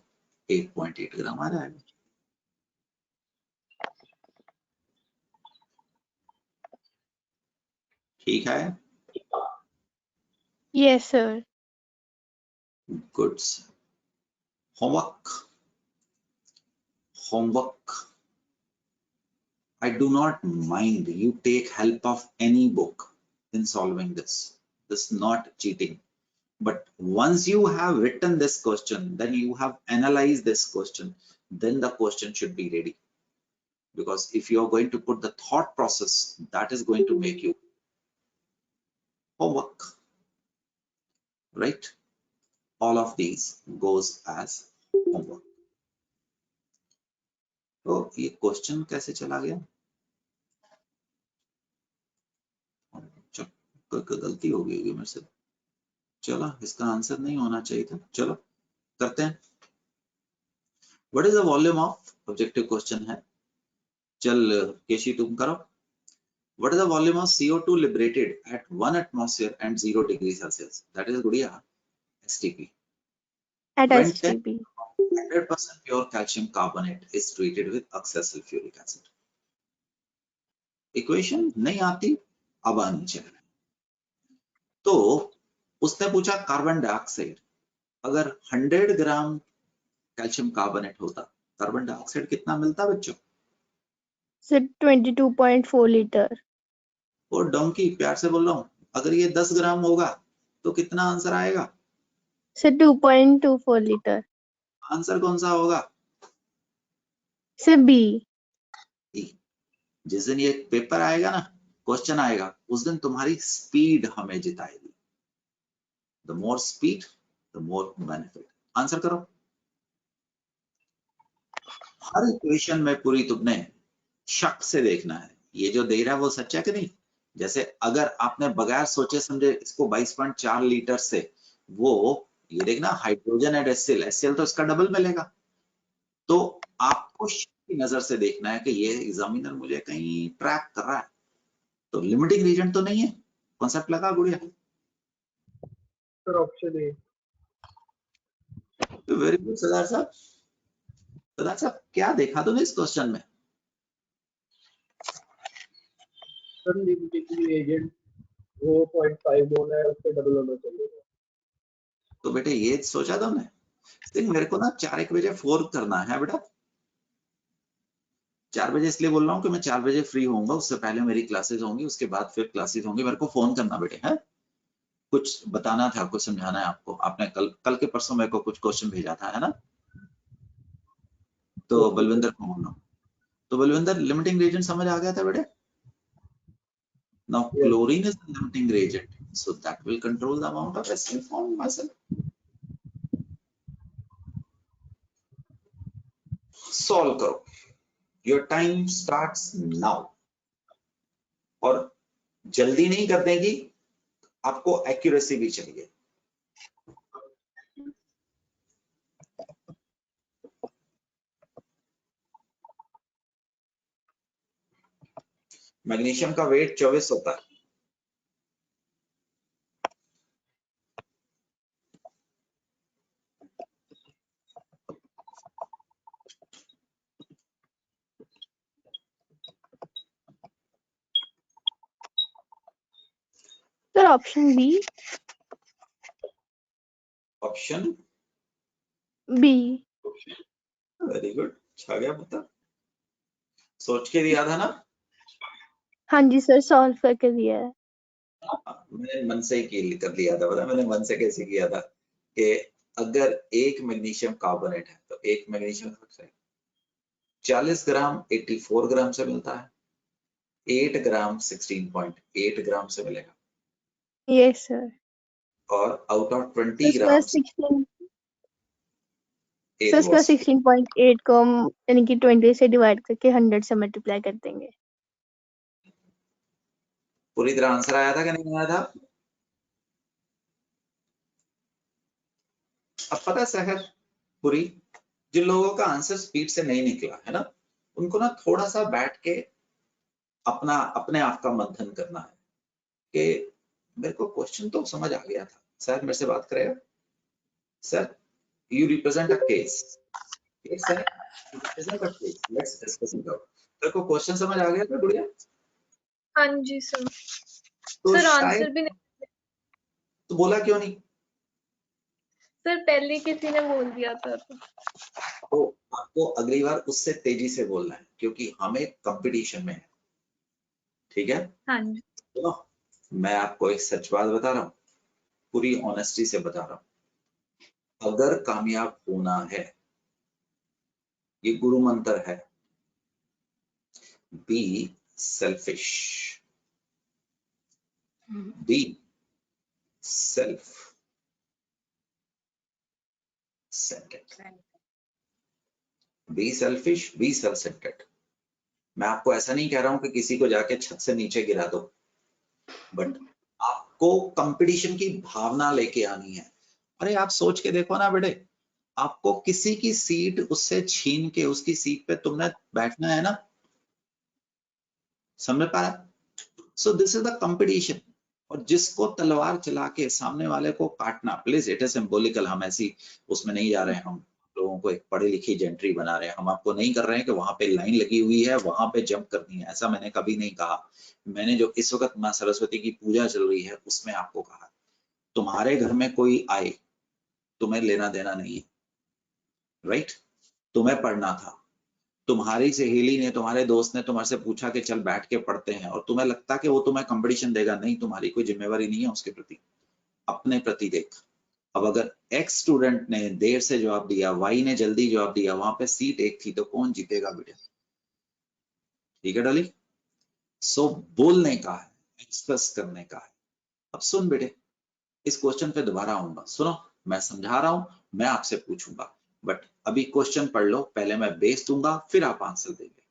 8.8 ग्राम आ जाएगा। ठीक है, Yes sir. Goods. homework I do not mind you take help of any book in solving this. This is not cheating. But once you have written this question, then you have analyzed this question, then the question should be ready. Because if you are going to put the thought process, that is going to make you homework, right? All of these goes as homework. तो ये question कैसे चला गया? कोई गलती हो गई होगी मेरे से। चलो, इसका आंसर नहीं होना चाहिए था। चलो करते हैं। What is the volume of objective question है। चल केशी तुम करो। What is the volume of CO2 liberated at 1 atmosphere and 0 degrees Celsius? That is Gudiya, STP. At When STP. 100% pure calcium carbonate is treated with oxide sulfuric acid. Equation नहीं आती, अब आनी चाहिए। तो उसने पूछा कार्बन डाइऑक्साइड, अगर 100 ग्राम calcium carbonate होता, कार्बन डाइऑक्साइड कितना मिलता बच्चों? Sir 22.4 liter. और डोंकी प्यार से बोल रहा हूँ, अगर ये 10 ग्राम होगा तो कितना आंसर आएगा? Sir 2.24 liter. आंसर कौन सा होगा? Sir B. जिस दिन ये पेपर आएगा ना, क्वेश्चन आएगा, उस दिन तुम्हारी स्पीड हमें जिताएगी। The more speed the more benefit. Answer करो। हर इक्वेशन में पूरी तुमने शक से देखना है, ये जो दे रहा है वो सच्चा है कि नहीं। जैसे अगर आपने बगैर सोचे समझे इसको 22.4 लीटर से, वो ये देखना हाइड्रोजन एंड HCl तो इसका डबल मिलेगा। तो आपको शक की नजर से देखना है कि ये एग्जामिनर मुझे कहीं ट्रैक कर रहा है। तो लिमिटिंग रीजन तो नहीं है। कॉन्सेप्ट लगा गुड़िया? Sir, option A. Very good सरदार साहब। सरदार साहब क्या देखा तुमने इस क्वेश्चन में? Sir, limiting reagent 0.5 मोल है, उससे डबल होना चाहिए। तो बेटे ये सोचा तुमने? सिंह मेरे को ना 4-1 बजे फोन करना है बेटा। 4 बजे इसलिए बोल रहा हूँ कि मैं 4 बजे फ्री होऊंगा, उससे पहले मेरी क्लासेस होंगी, उसके बाद फिर क्लासेस होंगी। मेरे को फोन करना बेटे है। कुछ बताना था, कुछ समझाना है आपको। आपने कल के परसों मेरे को कुछ क्वेश्चन भेजा था, है ना? तो बलविंदर को बोलना। तो बलविंदर, लिमिटिंग रीजन समझ आ गया था बेटे? Now chlorine is the limiting reagent, so that will control the amount of HCl formed myself. Solve करो। Your time starts now. और जल्दी नहीं कर देगी, आपको एक्यूरेसी भी चाहिए। मैग्नीशियम का वेट 24 होता है। Sir option B. Option B. Very good, छा गया पता, सोच के दिया था ना। हाँ जी सर, सॉल्व करके दिया है। मैंने मन से ही कर लिया था, पता मैंने मन से कैसे किया था कि अगर एक मैग्नीशियम कार्बोनेट है तो एक मैग्नीशियम 40 ग्राम 84 ग्राम से मिलता है, 8 ग्राम 16.8 ग्राम से मिलेगा, यस सर। और आउट ऑफ 20 इसका ग्राम 16 it सर इसका was 16.8 को हम यानी कि 20 से डिवाइड करके 100 से मल्टीप्लाई कर देंगे। पूरी तरह आंसर आया था कि नहीं आया था? अब पता है सहर पूरी, जिन लोगों का आंसर स्पीड से नहीं निकला है ना, उनको ना थोड़ा सा बैठ के अपने आप का मंथन करना है कि मेरे को क्वेश्चन तो समझ आ गया था। सर मेरे से बात करेगा sir, you represent a case, case है, you represent a case, let's discuss it out। तेरे को क्वेश्चन समझ आ गया था गुड़िया? हाँ जी सर। तो सर शायद आंसर भी नहीं, तो बोला क्यों नहीं? सर पहले किसी ने बोल दिया था तो आपको अगली बार उससे तेजी से बोलना है क्योंकि हमें कंपटीशन में है, ठीक है? हाँ जी। तो मैं आपको एक सच बात बता रहा हूँ, पूरी ऑनेस्टी से बता रहा हूँ, अगर कामयाब होना है, ये गुरु मंत्र है, be selfish, be self centred, be selfish, be self centred. मैं आपको ऐसा नहीं कह रहा हूं कि किसी को जाके छत से नीचे गिरा दो, बट आपको कंपटीशन की भावना लेके आनी है। अरे आप सोच के देखो ना बेटे, आपको किसी की सीट उससे छीन के उसकी सीट पे तुमने बैठना है ना, समझ पा रहा? So this is the competition. और जिसको तलवार चला के सामने वाले को काटना, प्लीज इट इज सिंबॉलिकल, हम ऐसी उसमें नहीं जा रहे हैं, हम लोगों को एक पढ़ी लिखी जेंट्री बना रहे हैं, हम आपको नहीं कर रहे हैं कि वहां पे लाइन लगी हुई है वहां पे जंप करनी है, ऐसा मैंने कभी नहीं कहा। मैंने जो इस वक्त मां सरस्वती की पूजा चल रही है उसमें आपको कहा, तुम्हारे घर में कोई आए, तुम्हें लेना देना नहीं है, राइट? तुम्हें पढ़ना था, तुम्हारी सहेली ने, तुम्हारे दोस्त ने तुम्हारे से पूछा कि चल बैठ के पढ़ते हैं, और तुम्हें लगता कि वो तुम्हें कंपटीशन देगा, नहीं, तुम्हारी कोई जिम्मेवारी नहीं है उसके प्रति, अपने प्रति देख। अब अगर एक्स स्टूडेंट ने देर से जवाब दिया, वाई ने जल्दी जवाब दिया, वहां पे सीट एक थी, तो कौन जीतेगा बेटा? ठीक है डॉली? सो बोलने का है, एक्सप्रेस करने का है। अब सुन बेटे, इस क्वेश्चन पे दोबारा आऊंगा, सुनो मैं समझा रहा हूं, मैं आपसे पूछूंगा, बट अभी क्वेश्चन पढ़ लो, पहले मैं बेस दूंगा फिर आप आंसर देंगे,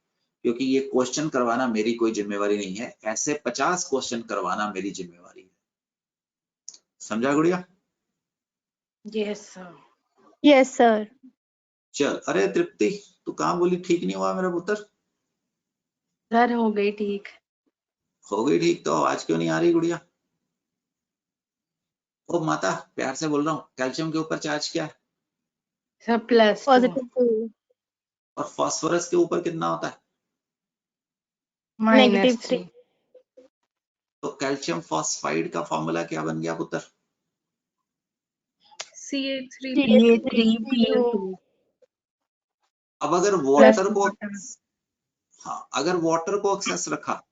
क्योंकि ये क्वेश्चन करवाना मेरी कोई जिम्मेवारी नहीं है, ऐसे 50 क्वेश्चन करवाना मेरी जिम्मेवारी है। समझा गुड़िया? Yes sir. Yes sir. चल, अरे तृप्ति तू कहाँ बोली ठीक नहीं हुआ मेरा पुत्र? सर हो गई ठीक। हो गई ठीक, तो आज क्यों नहीं आ रही गुड़िया? ओ माता, प्यार से बोल रहा हूँ, कैल्शियम के ऊपर चार्ज क्या है? सर +2। पॉजिटिव 2। और फास्फोरस के ऊपर कितना होता है? -3। तो कैल्शियम फॉस्फाइड का फॉर्मूला क्या बन गया पुत्र? CA3PO2। अब अगर वाटर को, हाँ, अगर वाटर को एक्सेस रखा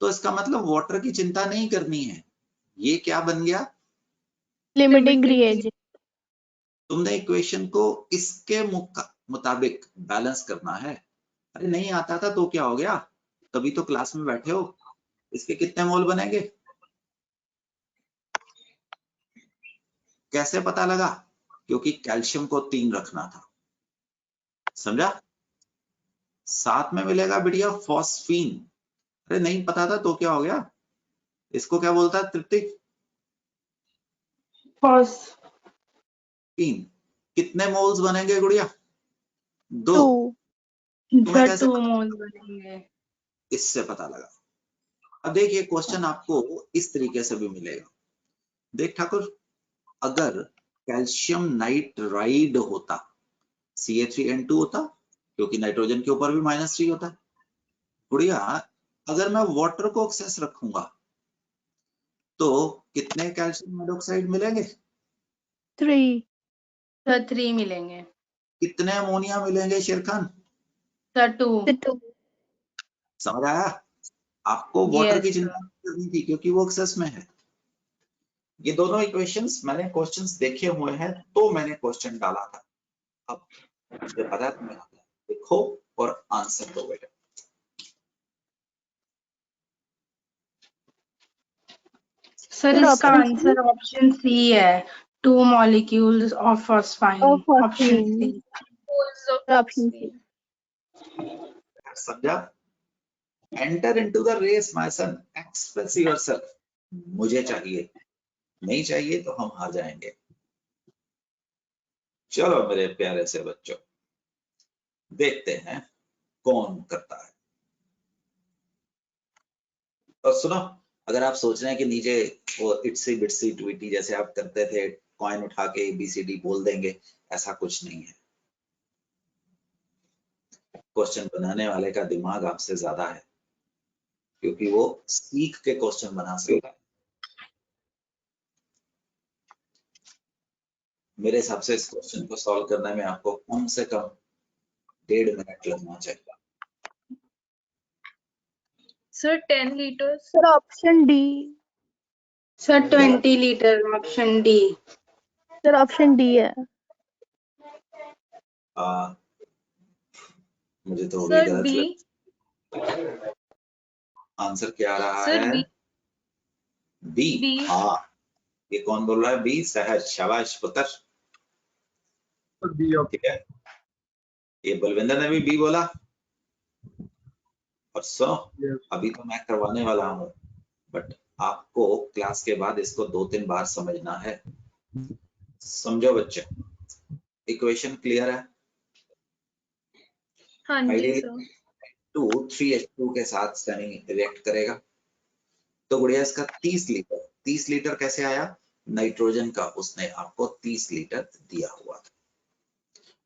तो इसका मतलब वाटर की चिंता नहीं करनी है, ये क्या बन गया? Limiting reagent. तुमने इक्वेशन को इसके मुताबिक बैलेंस करना है। अरे नहीं आता था तो क्या हो गया, तभी तो क्लास में बैठे हो। इसके कितने मोल बनेंगे कैसे पता लगा? क्योंकि कैल्शियम को 3 रखना था, समझा? साथ में मिलेगा बढ़िया फॉस्फीन। अरे नहीं पता था तो क्या हो गया? इसको क्या बोलता है तृप्ति? फॉस्फीन। कितने मोल्स बनेंगे गुड़िया? 2। 2। तुम्हें कैसे 2 मोल बनेंगे। इससे पता लगा? अब देखिए क्वेश्चन आपको इस तरीके से भी मिलेगा। देख ठाकुर, अगर कैल्शियम नाइट्राइड होता Ca3N2 होता, क्योंकि नाइट्रोजन के ऊपर भी -3 होता है। गुड़िया, अगर मैं वाटर को एक्सेस रखूंगा तो कितने कैल्शियम हाइड्रोक्साइड मिलेंगे? 3. सर 3 मिलेंगे। कितने अमोनिया मिलेंगे शेरखान? सर 2। 2. समझ आया? आपको वाटर की Yes, चिंता नहीं करनी थी क्योंकि वो एक्सेस में है। ये दोनों इक्वेशंस मैंने क्वेश्चंस देखे हुए हैं तो मैंने क्वेश्चन डाला था। अब मुझे पता है तुम्हें आता है, देखो और आंसर दो बेटा। सर Sir, इसका option आंसर ऑप्शन सी है, 2 molecules of phosphine। of option C. phosphine. Option C. समझा? Enter into the race my son, express yourself. मुझे चाहिए, नहीं चाहिए तो हम हार जाएंगे। चलो मेरे प्यारे से बच्चों, देखते हैं कौन करता है। और सुनो, अगर आप सोच रहे हैं कि नीचे वो इट्सी बिट्सी ट्वीटी जैसे आप करते थे, कॉइन उठा के ABCD बोल देंगे, ऐसा कुछ नहीं है। क्वेश्चन बनाने वाले का दिमाग आपसे ज्यादा है क्योंकि वो सीख के क्वेश्चन बना सकता है। मेरे हिसाब से इस क्वेश्चन को सॉल्व करने में आपको कम से कम 1.5 मिनट लगना चाहिए। Sir 10 liters। Sir, option D. Sir 20 litre. Option D. Sir, option D है। मुझे तो भी सर गलत बी। लग। आंसर क्या आ रहा सर है? बी। बी। बी। हाँ, ये कौन बोल रहा है? बी। सहज, शाबाश पुत्र। ठीक है, ये बलविंदर ने भी बी बोला। और सो अभी तो मैं करवाने वाला हूँ, बट आपको क्लास के बाद इसको 2-3 बार समझना है। समझो बच्चे, इक्वेशन क्लियर है? हाँ जी आइडियली सर। 3H2 के साथ रिएक्ट करेगा तो गुड़िया इसका 30 लीटर कैसे आया? नाइट्रोजन का उसने आपको 30 लीटर दिया हुआ था।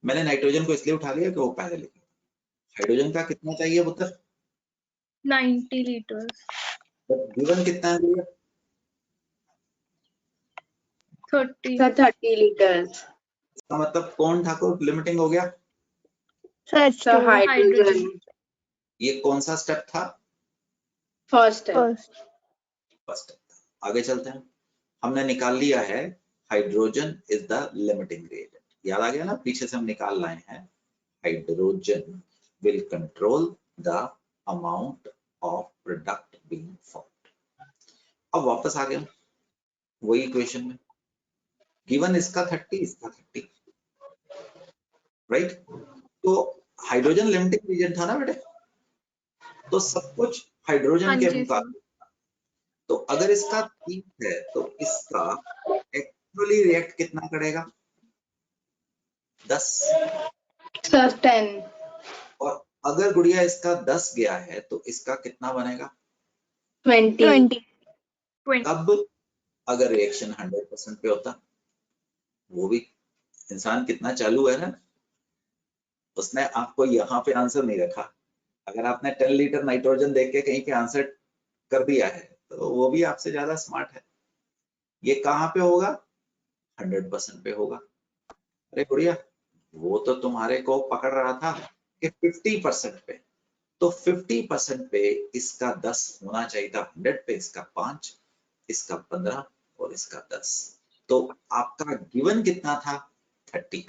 मैंने नाइट्रोजन को इसलिए उठा लिया कि वो पहले लिखा। हाइड्रोजन का कितना चाहिए पुत्र? 90 liters। गिवन कितना है गुड़िया? 30। Sir 30 litres. इसका मतलब कौन ठाकुर लिमिटिंग हो गया? Sir, sir H2. हाइड्रोजन ये कौन सा स्टेप था? फर्स्ट है। First. फर्स्ट। आगे चलते हैं। हमने निकाल लिया है hydrogen is the limiting reagent. याद आ गया ना, पीछे से हम निकाल लाए हैं। Hydrogen will control the amount of product being formed. अब वापस आ गए वही इक्वेशन में। गिवन इसका 30, इसका 30, राइट? तो हाइड्रोजन लिमिटिंग रिएजेंट था ना बेटे, तो सब कुछ हाइड्रोजन हाँ के जी मुकाबले। तो अगर इसका 30 है तो इसका एक्चुअली रिएक्ट कितना करेगा? 10। सर 10। और अगर गुड़िया इसका 10 गया है तो इसका कितना बनेगा? 20। 20. तब अगर रिएक्शन 100% पे होता। वो भी इंसान कितना चालू है ना, उसने आपको यहाँ पे आंसर नहीं रखा। अगर आपने 10 लीटर नाइट्रोजन देख के कहीं पे आंसर कर दिया है तो वो भी आपसे ज्यादा स्मार्ट है। ये कहाँ पे होगा? 100% पे होगा। अरे गुड़िया, वो तो तुम्हारे को पकड़ रहा था कि 50% पे, तो 50% पे इसका 10 होना चाहिए था, 100 पे इसका 5, इसका 15 और इसका 10। तो आपका गिवन कितना था? 30।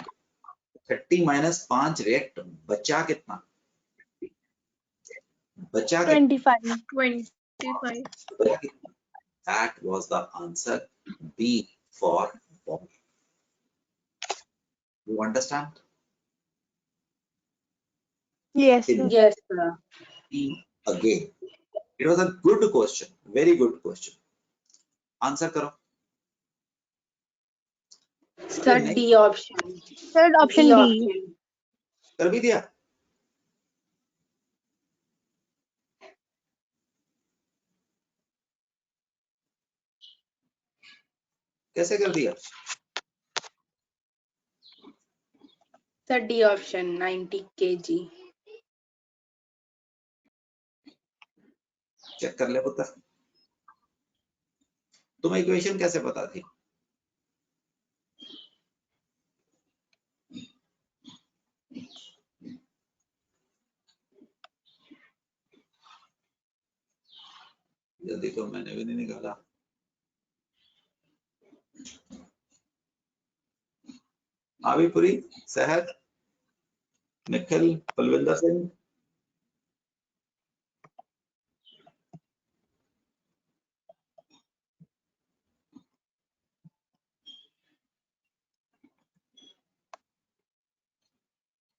30 माइनस 5 रिएक्ट, बचा कितना? बचा कितना? 25. 25। That was the answer, B for ball. You understand? Yes, sir. Yes sir. Again, it was a good question, very good question. Answer करो। सर नहीं, D option. Sir, option D. Option. कर भी दिया। कैसे कर दिया? Sir, D option 90 kg. Check कर ले पुत्र, तुम्हें इक्वेशन कैसे पता थी? जल्दी तो मैंने भी नहीं निकाला। आविपुरी, सहर, निखिल, बलविंदर सिंह,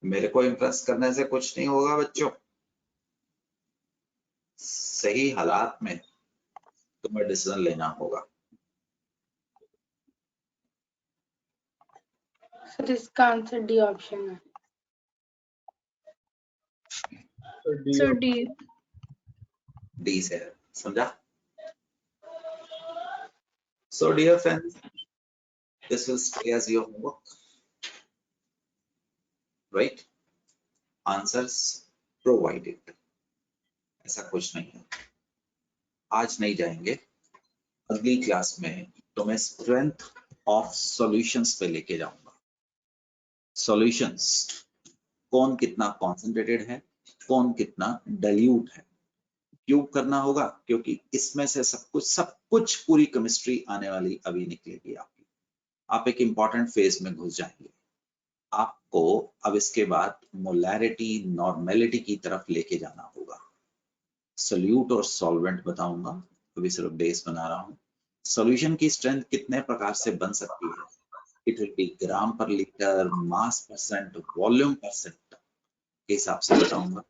मेरे को इम्प्रेस करने से कुछ नहीं होगा बच्चों। सही हालात में तुम्हें डिसीजन लेना होगा। Sir, इसका आंसर D option है. So D So option. D. D से है, समझा? So dear friends, this will stay as your homework, right? Answers provided. ऐसा कुछ नहीं है। आज नहीं जाएंगे, अगली क्लास में तुम्हें स्ट्रेंथ ऑफ सॉल्यूशंस पे लेके जाऊंगा। सॉल्यूशंस, कौन कितना कॉन्सेंट्रेटेड है, कौन कितना डाइल्यूट है। क्यों करना होगा? क्योंकि इसमें से सब कुछ पूरी केमिस्ट्री आने वाली अभी निकलेगी आपकी। आप एक इंपॉर्टेंट फेज में घुस जाएंगे। आपको अब इसके बाद मोलैरिटी, नॉर्मेलिटी की तरफ लेके जाना होगा। सोल्यूट और सॉल्वेंट बताऊंगा, अभी सिर्फ बेस बना रहा हूं। सॉल्यूशन की स्ट्रेंथ कितने प्रकार से बन सकती है? इट विल बी ग्राम पर लीटर, मास परसेंट, वॉल्यूम परसेंट के हिसाब से बताऊंगा।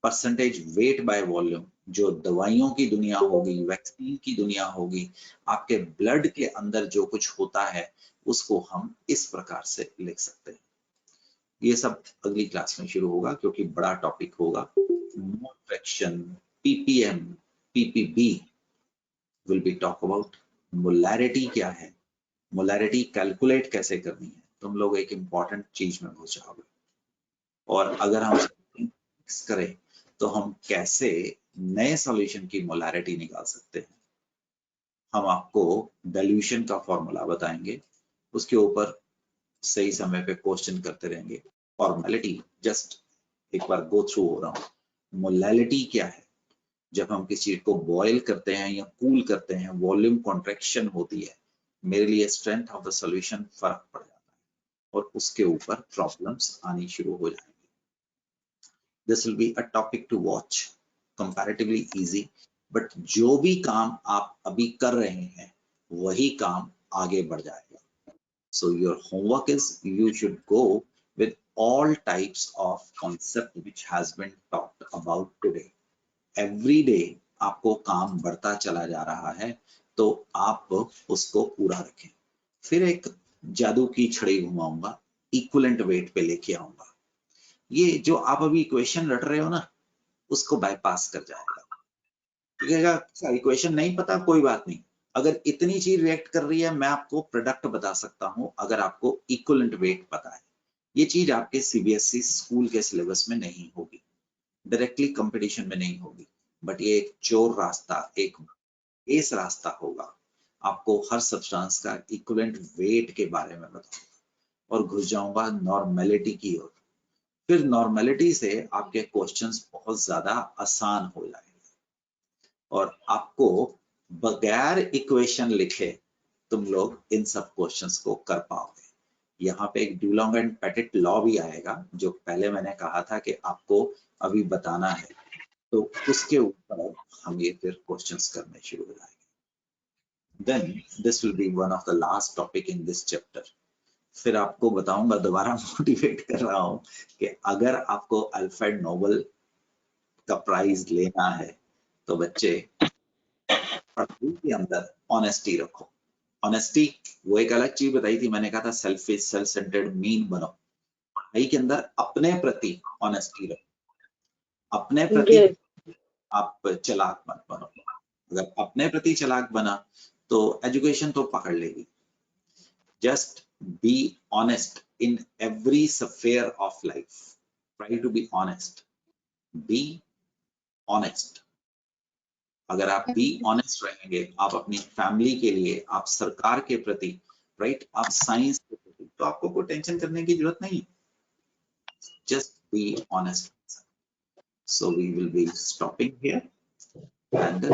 परसेंटेज वेट बाय वॉल्यूम, जो दवाइयों की दुनिया होगी, वैक्सीन की दुनिया होगी, आपके ब्लड के अंदर जो कुछ होता है उसको हम इस प्रकार से लिख सकते हैं। ये सब अगली क्लास में शुरू होगा क्योंकि बड़ा टॉपिक होगा। Mole fraction, ppm, PPB will be talk about. Molarity क्या है, मोलैरिटी कैलकुलेट कैसे करनी है, तुम लोग एक इंपॉर्टेंट चीज में घुस जाओगे। और अगर हम मिक्स करें तो हम कैसे नए सॉल्यूशन की मोलैरिटी निकाल सकते हैं। हम आपको डाइल्यूशन का फॉर्मूला बताएंगे, उसके ऊपर सही समय पे क्वेश्चन करते रहेंगे। फॉर्मेलिटी जस्ट एक बार गो थ्रू हो रहा हूँ। मोलैलिटी क्या है? जब हम किसी चीज को बॉयल करते हैं या कूल करते हैं, वॉल्यूम कॉन्ट्रैक्शन होती है, मेरे लिए स्ट्रेंथ ऑफ द सॉल्यूशन फर्क पड़ जाता है और उसके ऊपर प्रॉब्लम्स आनी शुरू हो जाएंगी। This will be a topic to watch, comparatively easy, but जो भी काम आप अभी कर रहे हैं वही काम आगे बढ़ जाएगा। So your homework is you should go with all types of concept which has been talked about today. Every day आपको काम बढ़ता चला जा रहा है तो आप उसको पूरा रखें। फिर एक जादू की छड़ी घुमाऊंगा, इक्विवेलेंट वेट पे लेके आऊंगा। ये जो आप अभी इक्वेशन रट रहे हो ना, उसको बाईपास कर जाएगा। इक्वेशन नहीं पता कोई बात नहीं, अगर इतनी चीज रिएक्ट कर रही है मैं आपको प्रोडक्ट बता सकता हूं अगर आपको इक्विवेलेंट वेट पता है। ये चीज आपके सीबीएसई स्कूल के सिलेबस में नहीं होगी, डायरेक्टली कंपटीशन में नहीं होगी, बट ये एक चोर रास्ता, एक बेस रास्ता होगा। आपको हर सब्सटेंस का इक्विवेलेंट वेट के बारे में बताऊंगा और घुस जाऊंगा नॉर्मेलिटी की ओर। फिर नॉर्मेलिटी से आपके क्वेश्चंस बहुत ज्यादा आसान हो जाएंगे और आपको बगैर इक्वेशन लिखे तुम लोग इन सब क्वेश्चंस को कर पाओगे। यहाँ पे एक ड्यूलॉन्ग एंड पेटिट लॉ भी आएगा जो पहले मैंने कहा था कि आपको अभी बताना है, तो उसके ऊपर हम ये फिर क्वेश्चंस करने शुरू हो जाएंगे। Then this will be one of the last topic in this chapter. फिर आपको बताऊंगा, दोबारा मोटिवेट कर रहा हूँ कि अगर आपको अल्फ्रेड नोबेल का प्राइज लेना है तो बच्चे पढ़ाई के अंदर ऑनेस्टी रखो। ऑनेस्टी वो एक अलग चीज बताई थी, मैंने कहा था सेल्फिश, सेल्फ सेंटर्ड, मीन बनो। पढ़ाई के अंदर अपने प्रति ऑनेस्टी रखो, अपने प्रति आप चालाक मत बनो। अगर अपने प्रति चालाक बना तो एजुकेशन तो पकड़ लेगी। Just be honest in every sphere of life, try to be honest, be honest. अगर आप बी ऑनेस्ट रहेंगे, आप अपनी फैमिली के लिए, आप सरकार के प्रति, राइट, आप साइंस के प्रति, तो आपको कोई टेंशन करने की जरूरत नहीं। Just be honest. So we will be stopping here and